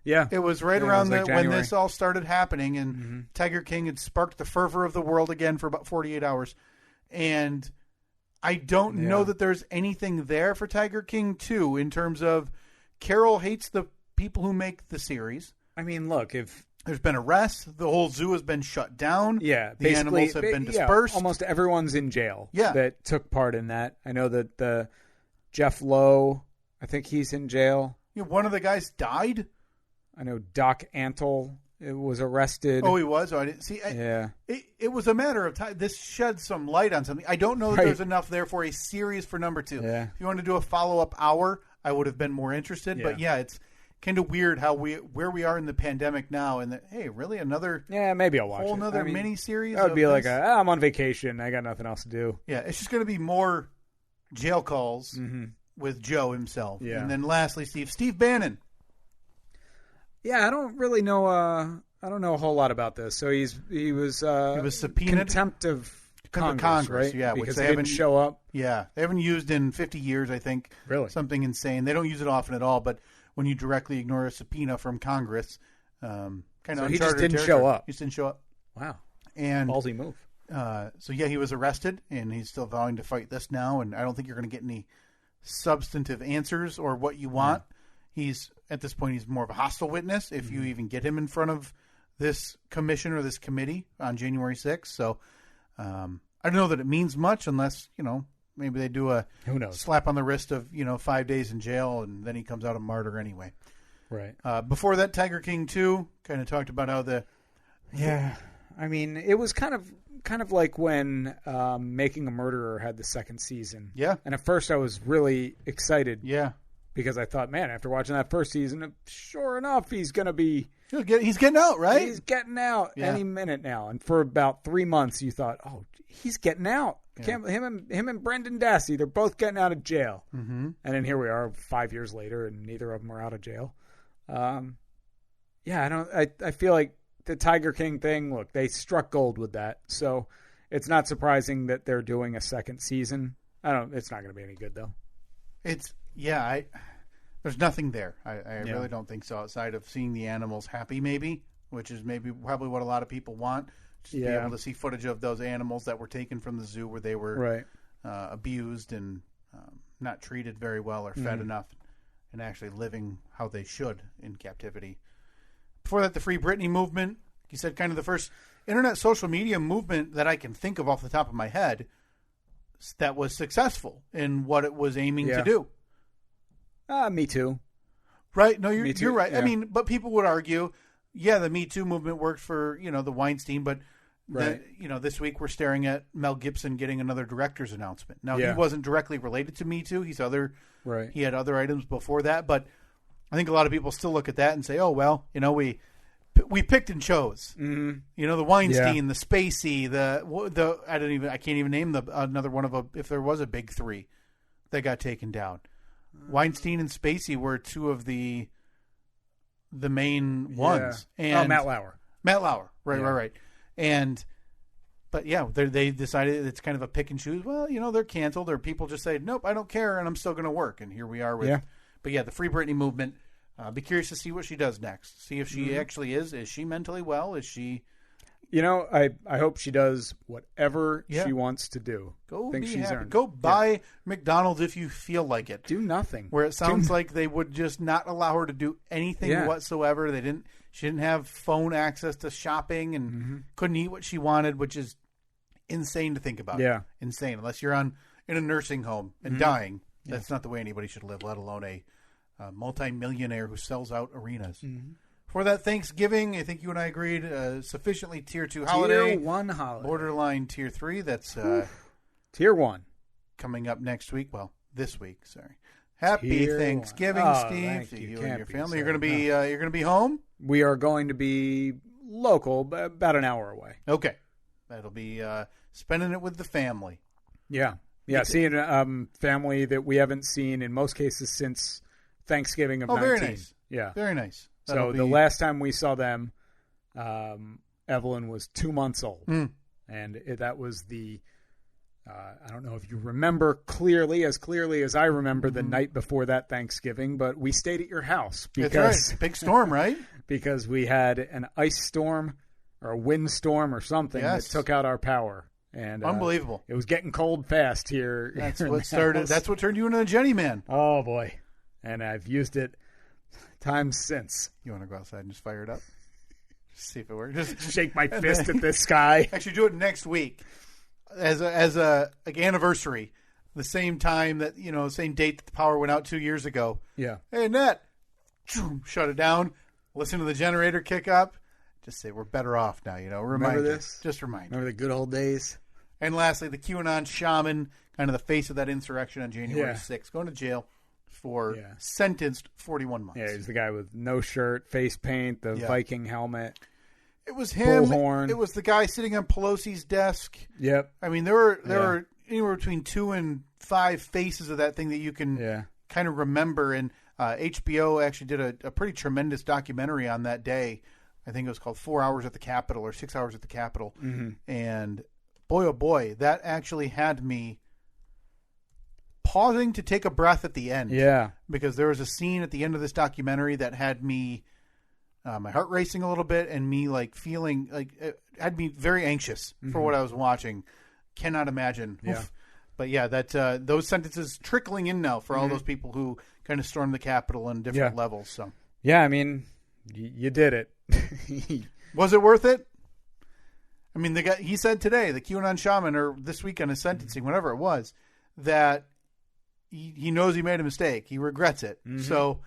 Yeah. It was around when this all started happening, and Tiger King had sparked the fervor of the world again for about 48 hours. And I don't know that there's anything there for Tiger King 2 in terms of Carol hates the people who make the series. I mean, look, if there's been arrests, the whole zoo has been shut down. Yeah. The animals have been dispersed. Yeah, almost everyone's in jail that took part in that. I know that Jeff Lowe I think he's in jail. One of the guys died? I know Doc Antle was arrested. Oh, he was? Oh, I didn't see. Yeah. It was a matter of time. This sheds some light on something. I don't know that there's enough there for a series for number 2. Yeah. If you want to do a follow-up hour, I would have been more interested. But it's kind of weird where we are in the pandemic now. And hey, really another maybe I'll watch whole another mini series. That would be like I'm on vacation. I got nothing else to do. Yeah, it's just going to be more jail calls with Joe himself. Yeah. And then lastly, Steve Bannon. Yeah, I don't really know. I don't know a whole lot about this. So he was subpoenaed, contempt of Congress, right? Yeah, because they didn't show up. Yeah, they haven't used in 50 years. I think really something insane. They don't use it often at all. But when you directly ignore a subpoena from Congress, kind of he just didn't show up. He just didn't show up. Wow, and ballsy move. So he was arrested, and he's still vowing to fight this now. And I don't think you're going to get any substantive answers or what you want. He's at this point, he's more of a hostile witness if you even get him in front of this commission or this committee on January 6th. So I don't know that it means much unless, maybe they do a slap on the wrist of, 5 days in jail and then he comes out a martyr anyway. Right. Before that, Tiger King 2 kind of talked about how I mean, it was kind of like when Making a Murderer had the second season. Yeah. And at first I was really excited. Yeah. Because I thought, man, after watching that first season, sure enough, he's going to be... He's getting out, right? He's getting out any minute now. And for about 3 months, you thought, oh, he's getting out. Yeah. Him and Brendan Dassey, they're both getting out of jail. Mm-hmm. And then here we are 5 years later, and neither of them are out of jail. I feel like the Tiger King thing, look, they struck gold with that. So it's not surprising that they're doing a second season. It's not going to be any good, though. There's nothing there. I really don't think so outside of seeing the animals happy, maybe, which is probably what a lot of people want. Just to be able to see footage of those animals that were taken from the zoo where they were abused and not treated very well or fed enough and actually living how they should in captivity. Before that, the Free Britney movement, he said kind of the first internet social media movement that I can think of off the top of my head that was successful in what it was aiming to do. Me Too. Right? No, you're right. Yeah. I mean, but people would argue, the Me Too movement worked for, the Weinstein, but this week we're staring at Mel Gibson getting another director's announcement. Now, he wasn't directly related to Me Too. He had other items before that, but I think a lot of people still look at that and say, oh, well, we picked and chose. Mm-hmm. The Weinstein, the Spacey, I can't even name another one if there was a big three that got taken down. Weinstein and Spacey were two of the main ones. And Matt Lauer. Right. But they decided it's kind of a pick and choose. Well, they're canceled, or people just say, nope, I don't care, and I'm still going to work. And here we are with. But the Free Britney movement. Be curious to see what she does next. See if she actually is. Is she mentally well? Is she? I hope she does whatever she wants to do. Go be happy. Go buy McDonald's if you feel like it. Do nothing. Where it sounds like they would just not allow her to do anything whatsoever. She didn't have phone access to shopping and couldn't eat what she wanted, which is insane to think about. Yeah. Insane. Unless you're in a nursing home and dying. That's not the way anybody should live, let alone a multi-millionaire who sells out arenas. Mm-hmm. For that Thanksgiving, I think you and I agreed, sufficiently Tier 2 holiday. Tier 1 holiday. Borderline Tier 3. That's Tier 1. Coming up next week. Well, this week, sorry. Happy Thanksgiving, Steve, to you and your family. You're going to be home? We are going to be local, about an hour away. Okay. That'll be spending it with the family. Yeah. Yeah, seeing family that we haven't seen in most cases since Thanksgiving of 19. Very nice. Yeah. Very nice. The last time we saw them, Evelyn was 2 months old. And that was I don't know if you remember clearly as I remember the night before that Thanksgiving, but we stayed at your house. Because, that's right. Big storm, right? Because we had an ice storm or a wind storm or something that took out our power. And unbelievable. It was getting cold fast here. That's what started. That's what turned you into a Jenny man. Oh, boy. And I've used it times since. You want to go outside and just fire it up? Just see if it works. Just shake my fist at the sky. Actually, do it next week as a anniversary. the same time that, same date that the power went out 2 years ago. Yeah. Hey, Annette, shut it down. Listen to the generator kick up. Just say we're better off now, Remember this? Just remind you. Remember the good old days? And lastly, the QAnon shaman, kind of the face of that insurrection on January 6th, going to jail for sentenced 41 months. Yeah, he's the guy with no shirt, face paint, the Viking helmet. It was him. Bullhorn. It was the guy sitting on Pelosi's desk. Yep. I mean, there were anywhere between 2 and 5 faces of that thing that you can kind of remember. And HBO actually did a pretty tremendous documentary on that day. I think it was called 4 Hours at the Capitol or 6 Hours at the Capitol. Mm-hmm. And boy, oh boy, that actually had me pausing to take a breath at the end. Yeah. Because there was a scene at the end of this documentary that had me, my heart racing a little bit and me feeling it had me very anxious for what I was watching. Cannot imagine. Yeah. Oof. But yeah, that those sentences trickling in now for all those people who kind of stormed the Capitol on different levels. So yeah, I mean, you did it. Was it worth it? I mean, he said today, the QAnon shaman, or this week on his sentencing, whatever it was, that he knows he made a mistake. He regrets it. Mm-hmm. So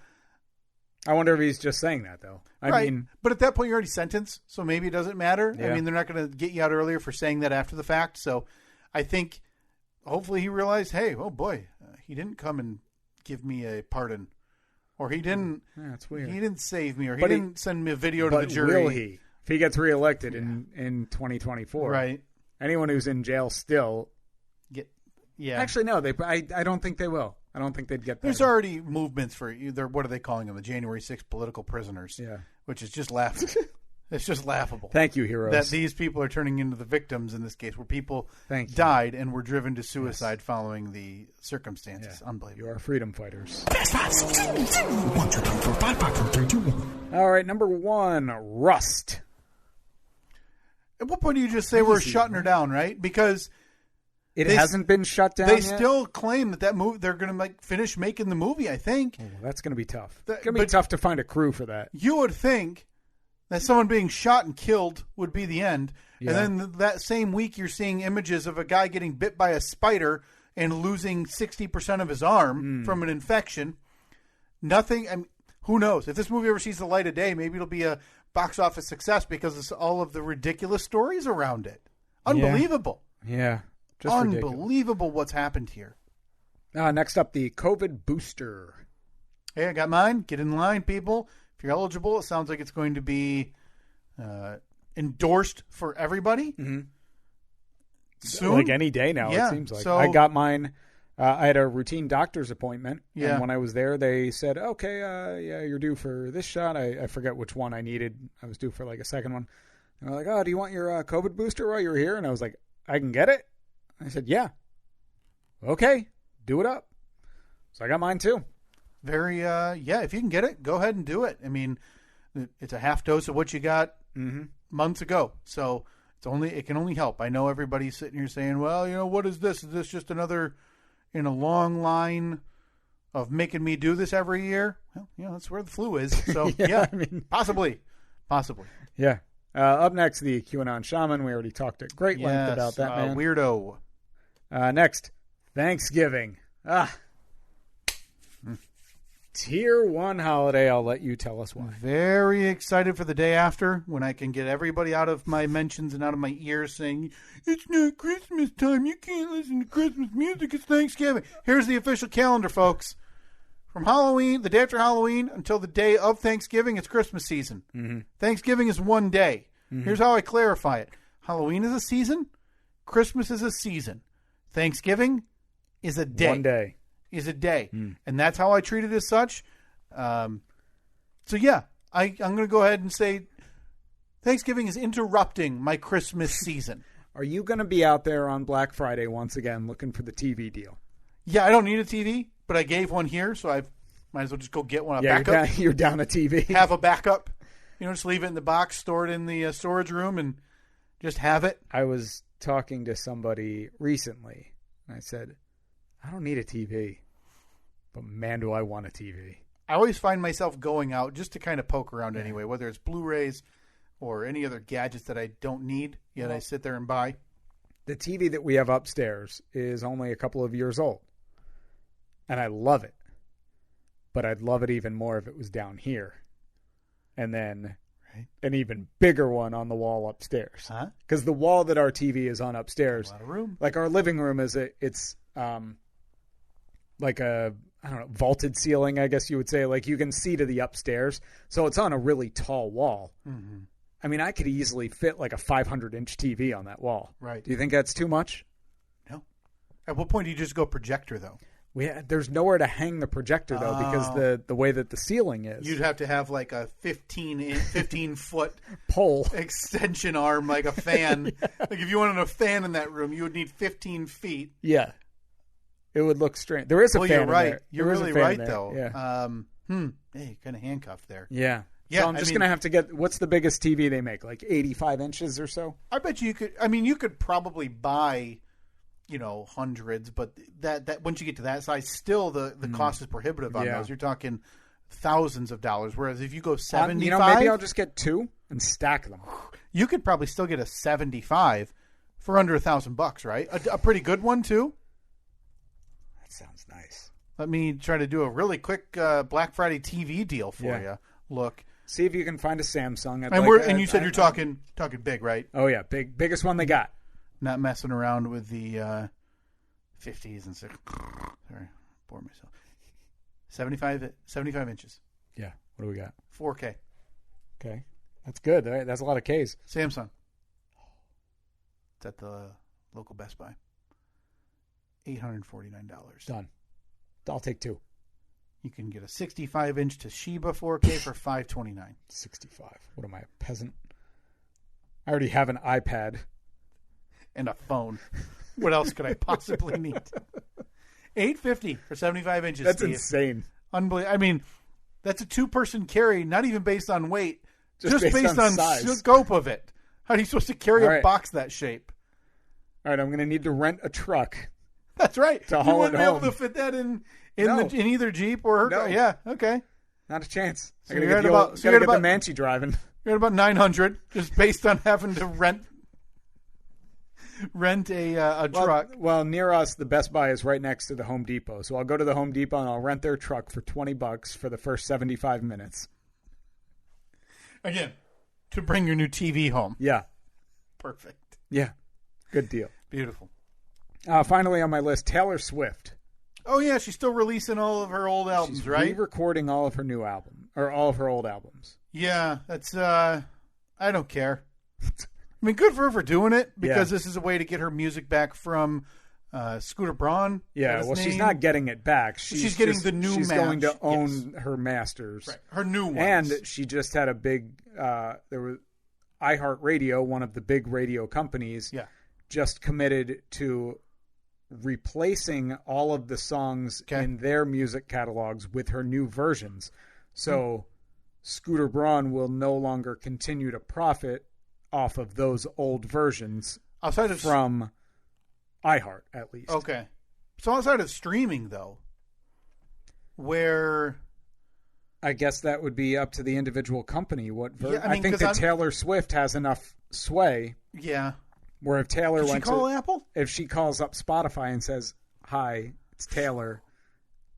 I wonder if he's just saying that, though. I mean, but at that point, you're already sentenced, so maybe it doesn't matter. Yeah. I mean, they're not going to get you out earlier for saying that after the fact. So I think hopefully he realized, hey, oh boy, he didn't come and give me a pardon. Or he didn't. Yeah, it's weird. He didn't save me, or he didn't send me a video to the jury. Will he? If he gets reelected in 2024, right? Anyone who's in jail still Yeah. Actually, no. I don't think they will. I don't think they'd get that. There's already movements for what are they calling them? The January 6th political prisoners. Yeah. Which is just laughable. It's just laughable. Thank you, heroes. That these people are turning into the victims in this case, where people died and were driven to suicide following the circumstances. Yeah. Unbelievable. You are freedom fighters. One, two, three, four, five, 5, 4, 3, 2, 1. All right, number 1, Rust. At what point do you just say we're shutting her down, right? Because it hasn't been shut down. They still claim that movie they're going to finish making the movie. I think that's going to be tough. It's going to be tough to find a crew for that. You would think that someone being shot and killed would be the end, and then that same week you're seeing images of a guy getting bit by a spider and losing 60% of his arm from an infection. Nothing. I mean, who knows? If this movie ever sees the light of day, maybe it'll be a box office success because of all of the ridiculous stories around it. Unbelievable. Yeah. Just unbelievable ridiculous. What's happened here. Next up, the COVID booster. Hey, I got mine. Get in line, people. If you're eligible, it sounds like it's going to be endorsed for everybody. Mm-hmm. Soon. Like any day now, it seems like. So, I got mine. I had a routine doctor's appointment. Yeah. And when I was there, they said, okay, you're due for this shot. I forget which one I needed. I was due for like a second one. And they're like, oh, do you want your COVID booster while you're here? And I was like, I can get it? I said, yeah. Okay, do it up. So I got mine too. Very, if you can get it, go ahead and do it. I mean, it's a half dose of what you got months ago. So it can only help. I know everybody's sitting here saying, well, what is this? Is this just another in a long line of making me do this every year? Well, that's where the flu is. So, I mean, possibly. Yeah. Up next, the QAnon shaman. We already talked at great length about that, man. Weirdo. Next, Thanksgiving. Tier 1 holiday. I'll let you tell us why. Very excited for the day after when I can get everybody out of my mentions and out of my ears saying, it's not Christmas time. You can't listen to Christmas music. It's Thanksgiving. Here's the official calendar, folks. From Halloween, the day after Halloween, until the day of Thanksgiving, it's Christmas season. Mm-hmm. Thanksgiving is one day. Mm-hmm. Here's how I clarify it. Halloween is a season. Christmas is a season. Thanksgiving is a day. One day. Is a day. And that's how I treat it as such. I'm going to go ahead and say Thanksgiving is interrupting my Christmas season. Are you going to be out there on Black Friday once again looking for the TV deal? Yeah, I don't need a TV, but I gave one here, so I might as well just go get one. You're down a TV. Have a backup. Just leave it in the box, store it in the storage room, and just have it. I was talking to somebody recently, and I said, I don't need a TV, but man, do I want a TV. I always find myself going out just to kind of poke around anyway, whether it's Blu-rays or any other gadgets that I don't need, yet I sit there and buy. The TV that we have upstairs is only a couple of years old. And I love it. But I'd love it even more if it was down here. And then an even bigger one on the wall upstairs. Because the wall that our TV is on upstairs, a lot of room. Like our living room it's like a, I don't know, vaulted ceiling, I guess you would say. Like you can see to the upstairs. So it's on a really tall wall. Mm-hmm. I mean, I could easily fit like a 500-inch TV on that wall. Right. Do you think that's too much? No. At what point do you just go projector, though? There's nowhere to hang the projector, though, because the way that the ceiling is. You'd have to have like a 15-foot pole extension arm, like a fan. Like if you wanted a fan in that room, you would need 15 feet. Yeah. It would look strange. There is a fan you're right. in there. You're really right, though. Yeah. Hey, you're kind of handcuffed there. Yeah. Yeah, so I'm just going to have to get, what's the biggest TV they make? Like 85 inches or so? I bet you could, you could probably buy, hundreds, but that once you get to that size, still the cost is prohibitive on those. You're talking thousands of dollars. Whereas if you go 75. Maybe I'll just get two and stack them. You could probably still get a 75 for under $1,000, right? A pretty good one, too. That sounds nice. Let me try to do a really quick Black Friday TV deal for you. Look. See if you can find a Samsung. And you said you're talking big, right? Oh, yeah. Biggest one they got. Not messing around with the 50s and 60s. Sorry, bore myself. 75 inches. Yeah. What do we got? 4K. Okay. That's good. That's a lot of Ks. Samsung. It's at the local Best Buy. $849. Done. I'll take two. You can get a 65-inch Toshiba 4K for $529. 65. What am I, a peasant? I already have an iPad. And a phone. What else could I possibly need? $850 for 75 inches. That's Steve. Insane. Unbelievable. I mean, that's a two-person carry, not even based on weight, just based on size. Scope of it. How are you supposed to carry a box that shape? All right, I'm going to need to rent a truck. That's right. To haul it home. You wouldn't be able to fit that in either Jeep or her car. Yeah, okay. Not a chance. So I got to get the Manchi driving. You're at about $900 just based on having to rent a truck. Well, near us, the Best Buy is right next to the Home Depot. So I'll go to the Home Depot and I'll rent their truck for $20 for the first 75 minutes. Again, to bring your new TV home. Yeah. Perfect. Yeah. Good deal. Beautiful. Finally on my list, Taylor Swift. Oh, yeah. She's still releasing all of her old albums, right? She's re-recording all of her new album, or all of her old albums. Yeah. That's, I don't care. I mean, good for her for doing it, because this is a way to get her music back from Scooter Braun. Yeah, well, she's not getting it back. She's getting the new She's going to own her masters. Right. Her new ones. And she just had a big, there was iHeartRadio, one of the big radio companies, just committed to replacing all of the songs in their music catalogs with her new versions. So Scooter Braun will no longer continue to profit off of those old versions from iHeart, at least. Okay. So outside of streaming, though, where... I guess that would be up to the individual company. I think that Taylor Swift has enough sway. Yeah. Where if Taylor Does she call Apple? If she calls up Spotify and says, "Hi, it's Taylor.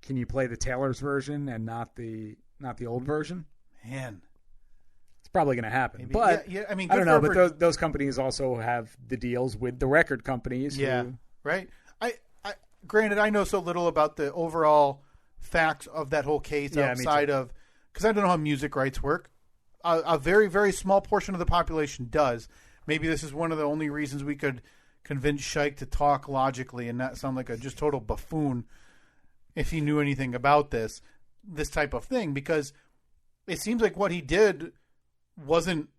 Can you play the Taylor's version and not the old version?" Man, it's probably going to happen. Maybe. But I mean, I don't know. But those companies also have the deals with the record companies. Yeah, right. Granted, I know so little about the overall facts of that whole case outside of, because I don't know how music rights work. A very, very small portion of the population does. Maybe this is one of the only reasons we could convince Scheich to talk logically and not sound like a just total buffoon if he knew anything about this type of thing, because it seems like what he did wasn't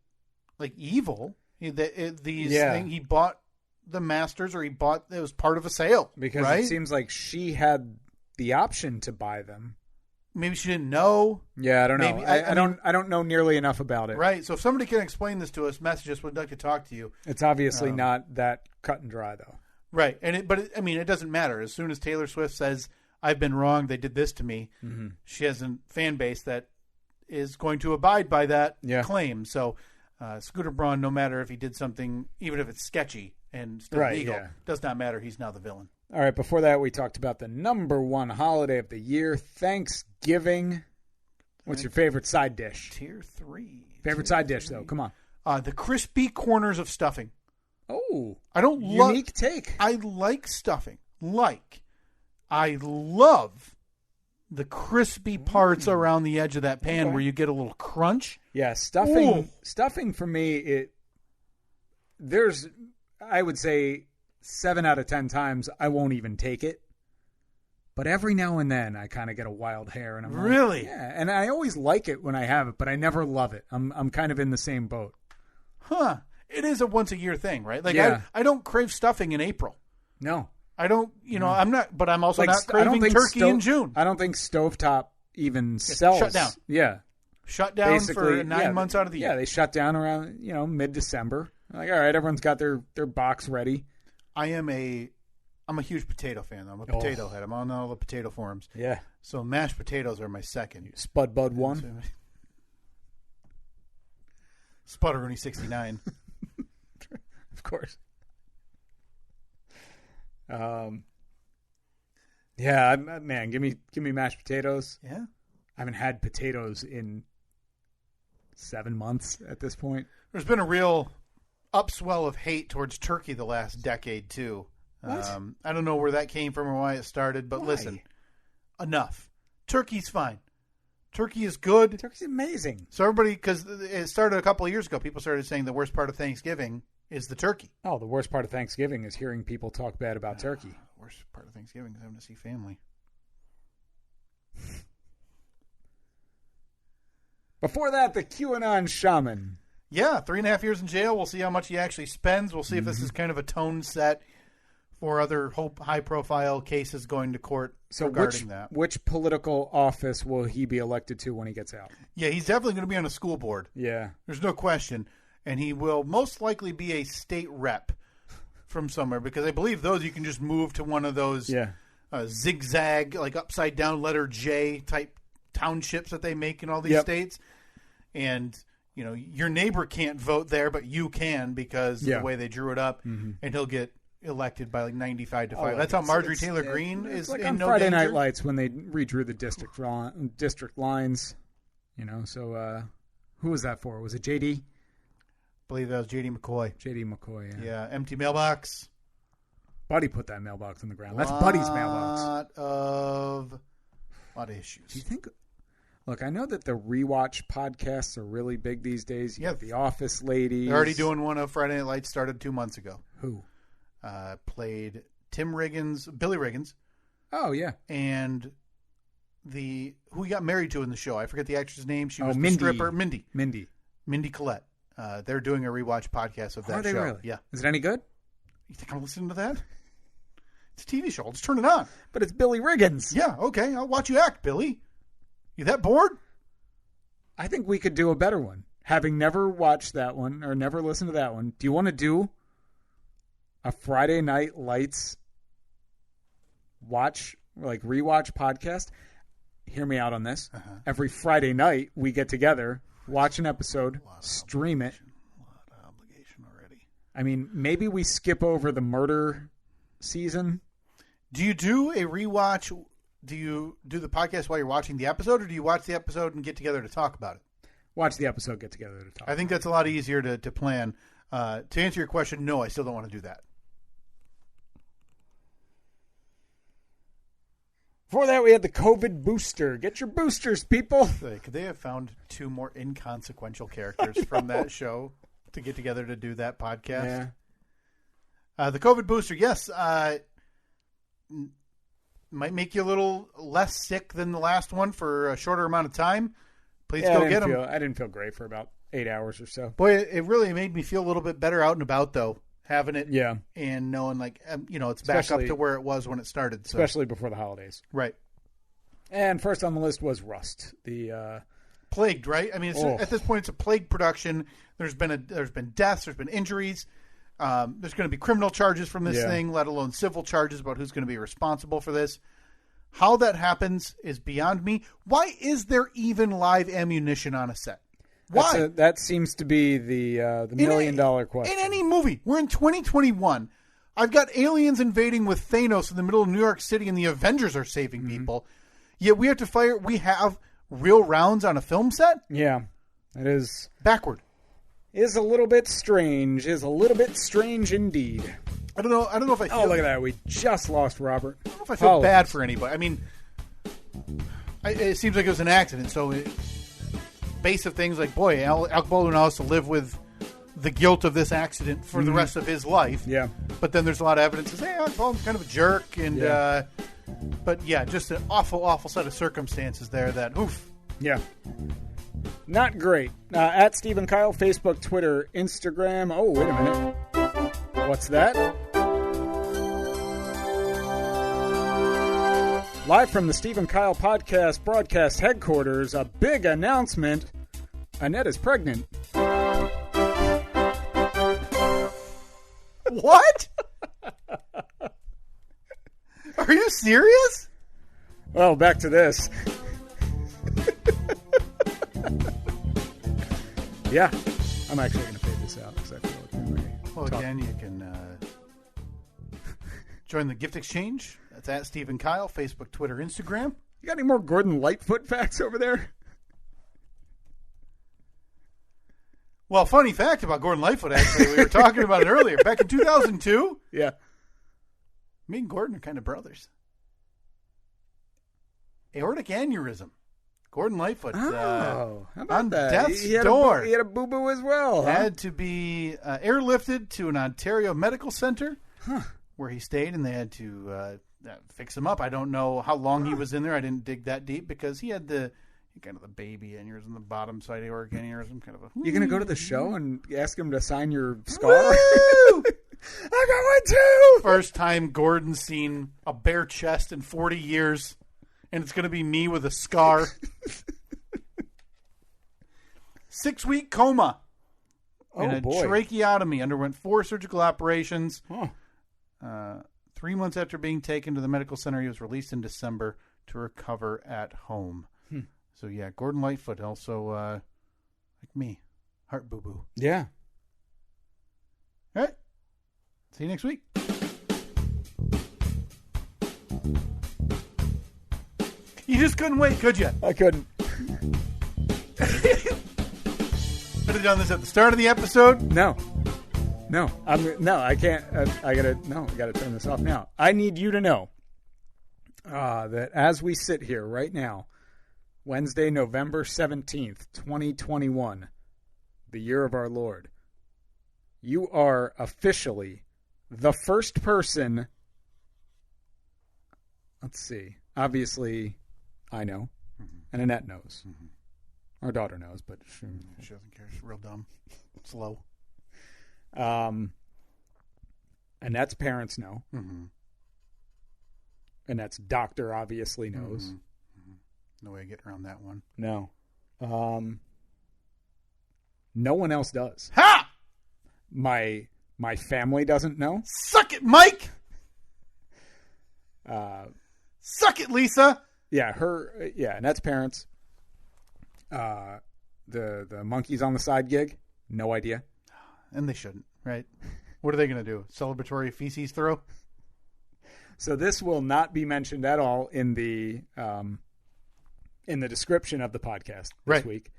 like evil. He bought the masters, or it was part of a sale. Because it seems like she had the option to buy them. Maybe she didn't know. Yeah, I don't know. I don't know nearly enough about it. Right. So if somebody can explain this to us, message us. We'd like to talk to you. It's obviously not that cut and dry, though. Right. But it doesn't matter. As soon as Taylor Swift says, "I've been wrong, they did this to me," she has a fan base that is going to abide by that claim. So Scooter Braun, no matter if he did something, even if it's sketchy, and still legal. Yeah. Does not matter. He's now the villain. All right, before that, we talked about the number one holiday of the year, Thanksgiving. What's your favorite side dish? Tier 3. Favorite side dish, though. Come on. The crispy corners of stuffing. Oh. I don't unique take. I like stuffing. I love the crispy parts around the edge of that pan where you get a little crunch. Yeah, stuffing for me, there's, I would say, 7 out of 10 times I won't even take it. But every now and then I kind of get a wild hair. And I'm really? Like, yeah, and I always like it when I have it, but I never love it. I'm kind of in the same boat. Huh. It is a once-a-year thing, right? Like, yeah. I don't crave stuffing in April. No. I don't, I'm not, but I'm also not craving turkey in June. I don't think Stovetop even sells. Shut down. Yeah. Shut down for 9 months out of the year. Yeah, they shut down around, mid-December. Like, all right, everyone's got their box ready. I'm a huge potato fan, though. I'm a potato head. I'm on all the potato forums. Yeah. So mashed potatoes are my second. Spud Bud 1? Spudderoonie 69. Of course. Yeah, man, give me mashed potatoes. Yeah. I haven't had potatoes in 7 months at this point. There's been a real upswell of hate towards turkey the last decade, too. What? I don't know where that came from or why it started, but listen, enough. Turkey's fine. Turkey is good. Turkey's amazing. So everybody, because it started a couple of years ago, people started saying the worst part of Thanksgiving is the turkey. Oh, the worst part of Thanksgiving is hearing people talk bad about turkey. The worst part of Thanksgiving is having to see family. Before that, the QAnon shaman. Yeah, 3.5 years in jail. We'll see how much he actually spends. We'll see if this is kind of a tone set for other high-profile cases going to court regarding that. Which political office will he be elected to when he gets out? Yeah, he's definitely going to be on a school board. Yeah. There's no question. And he will most likely be a state rep from somewhere, because I believe those you can just move to one of those zigzag, like upside-down letter J type townships that they make in all these states. And your neighbor can't vote there, but you can because of the way they drew it up, and he'll get elected by like 95 to 5. That's how Marjorie Taylor Greene is like in on no Friday danger. Night Lights when they redrew the district lines. So who was that for? Was it JD? I believe that was J.D. McCoy. J.D. McCoy, yeah. Yeah, empty mailbox. Buddy put that mailbox on the ground. That's Buddy's mailbox. A lot of issues. Do you think... Look, I know that the rewatch podcasts are really big these days. You got The Office ladies. They're already doing one of Friday Night Lights, started 2 months ago. Who? Played Billy Riggins. Oh, yeah. And who he got married to in the show. I forget the actress' name. She was Mindy. the stripper. Mindy. Mindy Collette. They're doing a rewatch podcast of that show. Are they really? Yeah. Is it any good? You think I'm listening to that? It's a TV show. I'll just turn it on. But it's Billy Riggins. Yeah, okay. I'll watch you act, Billy. You that bored? I think we could do a better one. Having never watched that one or never listened to that one, do you want to do a Friday Night Lights rewatch podcast? Hear me out on this. Every Friday night we get together, watch an episode, stream it. A lot of obligation already. I mean, maybe we skip over the murder season. Do you do a rewatch? Do you do the podcast while you're watching the episode, or do you watch the episode and get together to talk about it? Watch the episode, get together to talk. I think that's a lot easier to plan. To answer your question, no, I still don't want to do that. Before that, we had the COVID booster. Get your boosters, people. Could they have found 2 more inconsequential characters from that show to get together to do that podcast? Yeah. The COVID booster, yes. Might make you a little less sick than the last one for a shorter amount of time. Please go get them. I didn't feel great for about 8 hours or so. Boy, it really made me feel a little bit better out and about, though, having it and knowing, it's back up to where it was when it started. So. Especially before the holidays. Right. And first on the list was Rust. The plagued, right? I mean, at this point, it's a plagued production. There's been deaths. There's been injuries. There's going to be criminal charges from this thing, let alone civil charges about who's going to be responsible for this. How that happens is beyond me. Why is there even live ammunition on a set? Why? That seems to be the million-dollar question. In any movie, we're in 2021. I've got aliens invading with Thanos in the middle of New York City, and the Avengers are saving people. Yet we have to fire. We have real rounds on a film set. Yeah, it is backward. Is a little bit strange. Is a little bit strange indeed. I don't know if I feel... Oh, look at that. We just lost Robert. I don't know if I feel bad for anybody. I mean, it seems like it was an accident. So, base of things like, boy, Alec Baldwin has to live with the guilt of this accident for the rest of his life. Yeah. But then there's a lot of evidence that says, hey, Alec Baldwin's kind of a jerk. And, but yeah, just an awful, awful set of circumstances there that, oof. Yeah. Not great. At Stephen Kyle, Facebook, Twitter, Instagram. Oh, wait a minute. What's that? Live from the Stephen Kyle Podcast broadcast headquarters, a big announcement. Annette is pregnant. What? Are you serious? Well, back to this. Yeah, I'm actually going to fade this out because I feel like we're Well, again, you can join the gift exchange. That's at Stephen Kyle, Facebook, Twitter, Instagram. You got any more Gordon Lightfoot facts over there? Well, funny fact about Gordon Lightfoot, actually. We were talking about it earlier. Back in 2002. Yeah. Me and Gordon are kind of brothers. Aortic aneurysm. Gordon Lightfoot. How about on that? death's door. He had a boo-boo as well. Had to be airlifted to an Ontario medical center where he stayed, and they had to fix him up. I don't know how long he was in there. I didn't dig that deep because he had the baby aneurysm, the bottom side aortic aneurysm. Kind of a. You gonna go to the show and ask him to sign your scar? Woo! I got one too. First time Gordon's seen a bare chest in 40 years. And it's going to be me with a scar. 6-week coma. And a tracheotomy. Underwent 4 surgical operations. 3 months after being taken to the medical center, he was released in December to recover at home. So, yeah, Gordon Lightfoot also, like me, heart boo-boo. Yeah. All right. See you next week. You just couldn't wait, could you? I couldn't. Could have done this at the start of the episode. No, I can't. I gotta turn this off now. I need you to know that as we sit here right now, Wednesday, November 17th, 2021, the year of our Lord, you are officially the first person. Let's see. Obviously, I know, and Annette knows. Our daughter knows, but she doesn't care. She's real dumb. Slow. Annette's parents know. Annette's doctor obviously knows. No way to get around that one. No. No one else does. Ha! My family doesn't know. Suck it, Mike! Suck it, Lisa! Yeah, Annette's parents. The monkeys on the side gig, no idea. And they shouldn't, right? What are they going to do? Celebratory feces throw? So this will not be mentioned at all in the description of the podcast this week.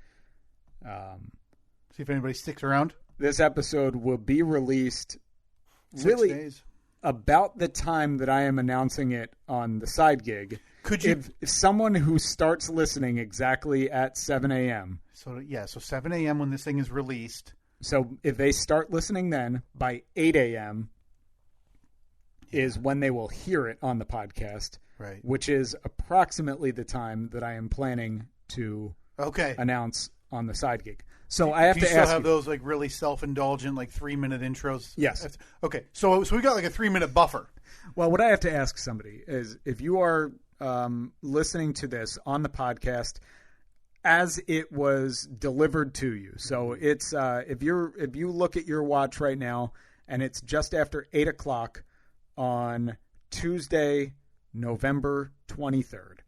See if anybody sticks around. This episode will be released 6 days. About the time that I am announcing it on the side gig. Could you? If someone who starts listening exactly at 7 a.m. So 7 a.m. when this thing is released. So if they start listening then, by 8 a.m. is when they will hear it on the podcast. Right. Which is approximately the time that I am planning to announce on the side gig. So I have to ask you. Do you still have those like really self-indulgent 3-minute intros? Yes. Okay. So we got like a 3-minute buffer. Well, what I have to ask somebody is if you are listening to this on the podcast as it was delivered to you. So it's if you look at your watch right now and it's just after 8 o'clock on Tuesday, November 23rd.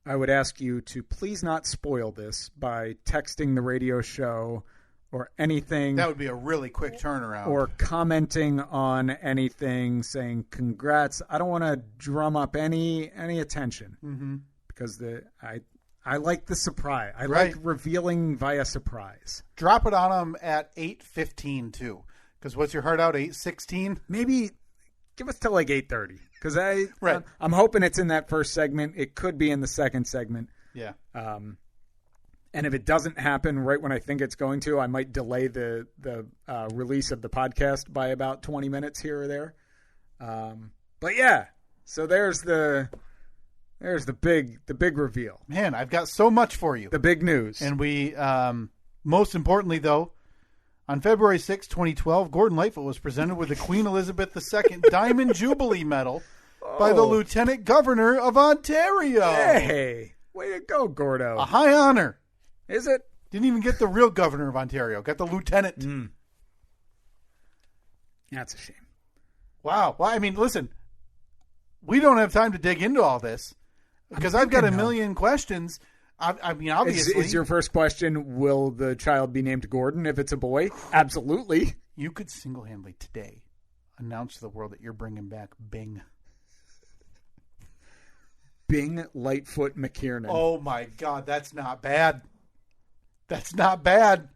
I would ask you to please not spoil this by texting the radio show or anything. That would be a really quick turnaround. Or commenting on anything, saying congrats. I don't want to drum up any attention because I like the surprise. I like revealing via surprise. Drop it on them at 8:15 too, because what's your heart out 8:16? Maybe give us till like 8:30 because I'm hoping it's in that first segment. It could be in the second segment. Yeah. And if it doesn't happen right when I think it's going to, I might delay the release of the podcast by about 20 minutes here or there. But yeah, so there's the big reveal. Man, I've got so much for you. The big news. And we, most importantly though, on February 6, 2012, Gordon Lightfoot was presented with the Queen Elizabeth II Diamond Jubilee Medal by the Lieutenant Governor of Ontario. Hey, way to go, Gordo. A high honor. Is it? Didn't even get the real governor of Ontario. Got the lieutenant. That's a shame. Wow. Well, I mean, listen, we don't have time to dig into all this because I've got a million questions. I mean, obviously. Is your first question, will the child be named Gordon if it's a boy? Absolutely. You could single-handedly today announce to the world that you're bringing back Bing. Bing Lightfoot McKiernan. Oh, my God. That's not bad. That's not bad.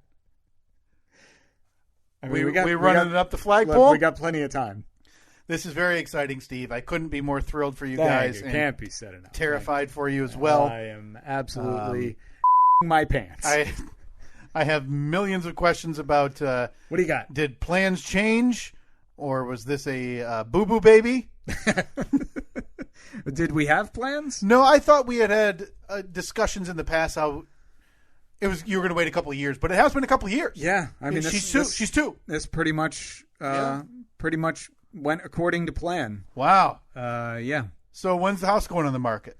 I mean, we running it up the flagpole? We got plenty of time. This is very exciting, Steve. I couldn't be more thrilled for you guys. It can't be said enough. Terrified for you as well. I am absolutely my pants. I have millions of questions about... what do you got? Did plans change? Or was this a boo-boo baby? Did we have plans? No, I thought we had discussions in the past how... you were going to wait a couple of years, but it has been a couple of years. Yeah, I mean, she's two. This pretty much went according to plan. Wow. Yeah. So when's the house going on the market?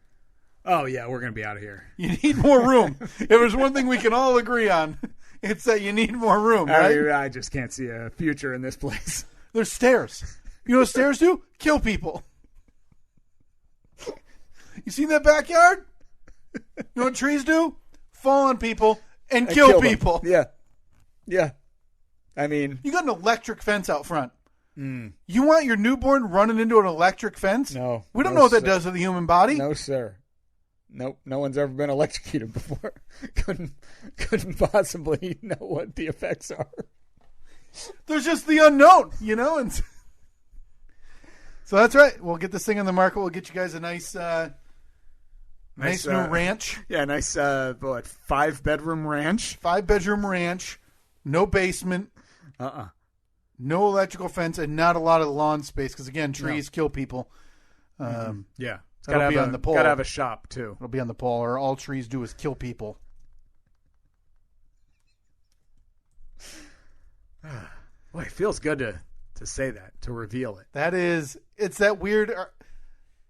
Oh yeah, we're going to be out of here. You need more room. If there's one thing we can all agree on, it's that you need more room. Right? I just can't see a future in this place. There's stairs. You know what stairs do? Kill people. You seen that backyard? You know what trees do? Fall on people and kill people. Yeah. Yeah. I mean... You got an electric fence out front. You want your newborn running into an electric fence? No. We don't know what that does to the human body. No, sir. Nope. No one's ever been electrocuted before. Couldn't possibly know what the effects are. There's just the unknown, you know? And so that's right. We'll get this thing on the market. We'll get you guys a nice new ranch. Yeah, nice 5-bedroom ranch. 5-bedroom ranch. No basement. No electrical fence and not a lot of lawn space because, again, trees kill people. Yeah. That'll be on the pole. Got to have a shop, too. It'll be on the pole, or all trees do is kill people. Boy, it feels good to say that, to reveal it. It's that weird...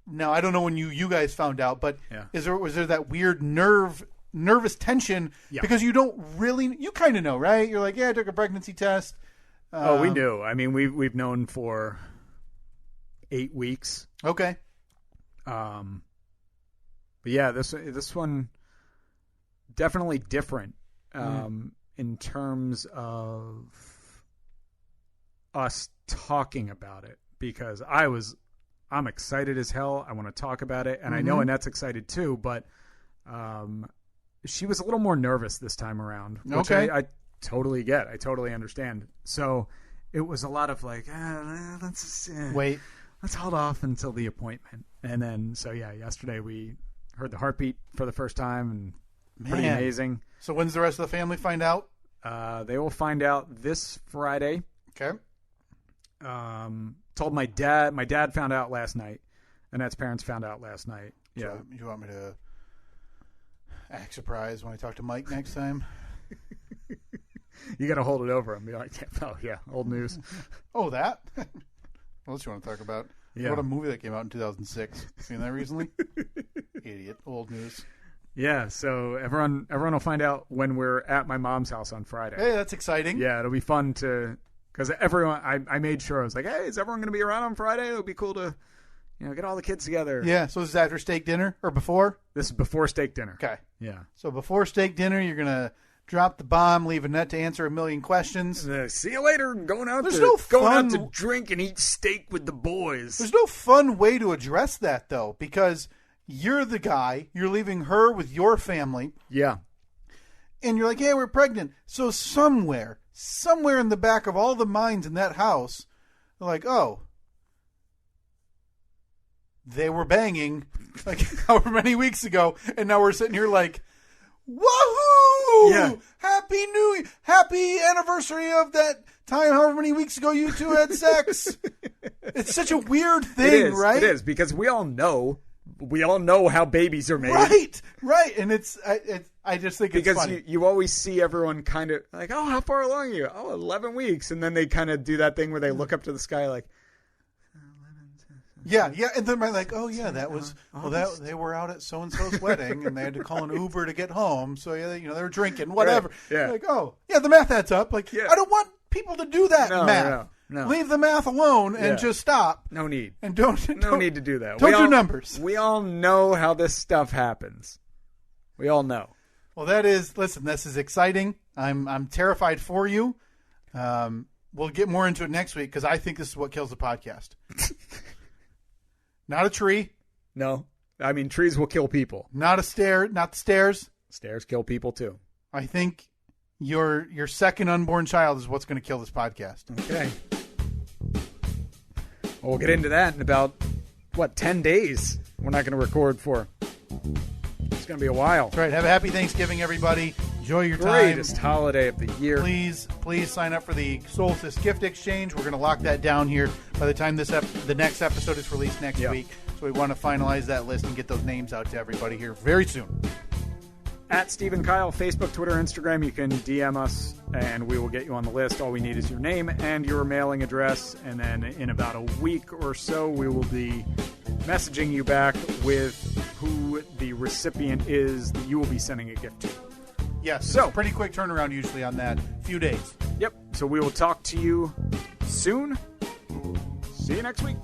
Now, I don't know when you guys found out, but was there that weird nervous tension? Yeah. Because you don't really... You kind of know, right? You're like, I took a pregnancy test. We knew. I mean, we've known for 8 weeks. Okay. But yeah, this one definitely different in terms of us talking about it because I'm excited as hell. I want to talk about it, and I know Annette's excited too. But she was a little more nervous this time around, which I totally get. I totally understand. So it was a lot of like, let's wait. Let's hold off until the appointment. And then, yesterday we heard the heartbeat for the first time, and pretty amazing. So when's the rest of the family find out? They will find out this Friday. Okay. Told my dad. My dad found out last night. Annette's parents found out last night. Yeah. So you want me to act surprised when I talk to Mike next time? You got to hold it over and be like, oh, yeah, old news. Oh, that? What else you want to talk about? Yeah. What a movie that came out in 2006. Seen that recently? Idiot. Old news. Yeah, so everyone will find out when we're at my mom's house on Friday. Hey, that's exciting. Yeah, it'll be fun to... Because everyone... I made sure. I was like, hey, is everyone going to be around on Friday? It'll be cool to, Get all the kids together. Yeah, so this is after steak dinner or before? This is before steak dinner. Okay. Yeah. So before steak dinner, you're going to drop the bomb, leave Annette to answer a million questions. See you later. Going out to drink and eat steak with the boys. There's no fun way to address that, though, because you're the guy. You're leaving her with your family. Yeah. And you're like, hey, we're pregnant. So somewhere in the back of all the minds in that house, they're like, oh, they were banging like however many weeks ago, and now we're sitting here like, woohoo! Yeah. Happy anniversary of that time however many weeks ago you two had sex. It's such a weird thing, right? It is, because we all know how babies are made. Right. And I just think it's funny. Because you always see everyone kind of like, oh, how far along are you? Oh, 11 weeks. And then they kind of do that thing where they look up to the sky like, Yeah, and then I'm like, oh yeah, that was they were out at so and so's wedding, and they had to call an Uber to get home. So yeah, they were drinking, whatever. Right. Yeah. Like, oh yeah, the math adds up. Like, I don't want people to do that math. No. Leave the math alone and just stop. No need. And don't need to do that. Don't do numbers. We all know how this stuff happens. We all know. Well, this is exciting. I'm terrified for you. We'll get more into it next week because I think this is what kills the podcast. Not a tree. No. I mean, trees will kill people. Not the stairs. Stairs kill people, too. I think your second unborn child is what's going to kill this podcast. Okay. Well, we'll get into that in about, 10 days we're not going to record for. It's going to be a while. That's right. Have a happy Thanksgiving, everybody. Enjoy your time. Greatest holiday of the year. Please sign up for the Solstice Gift Exchange. We're going to lock that down here by the time the next episode is released next week. So we want to finalize that list and get those names out to everybody here very soon. At Steve and Kyle, Facebook, Twitter, Instagram, you can DM us and we will get you on the list. All we need is your name and your mailing address. And then in about a week or so, we will be messaging you back with who the recipient is that you will be sending a gift to. Yes, so pretty quick turnaround usually on that. Few days. Yep. So we will talk to you soon. See you next week.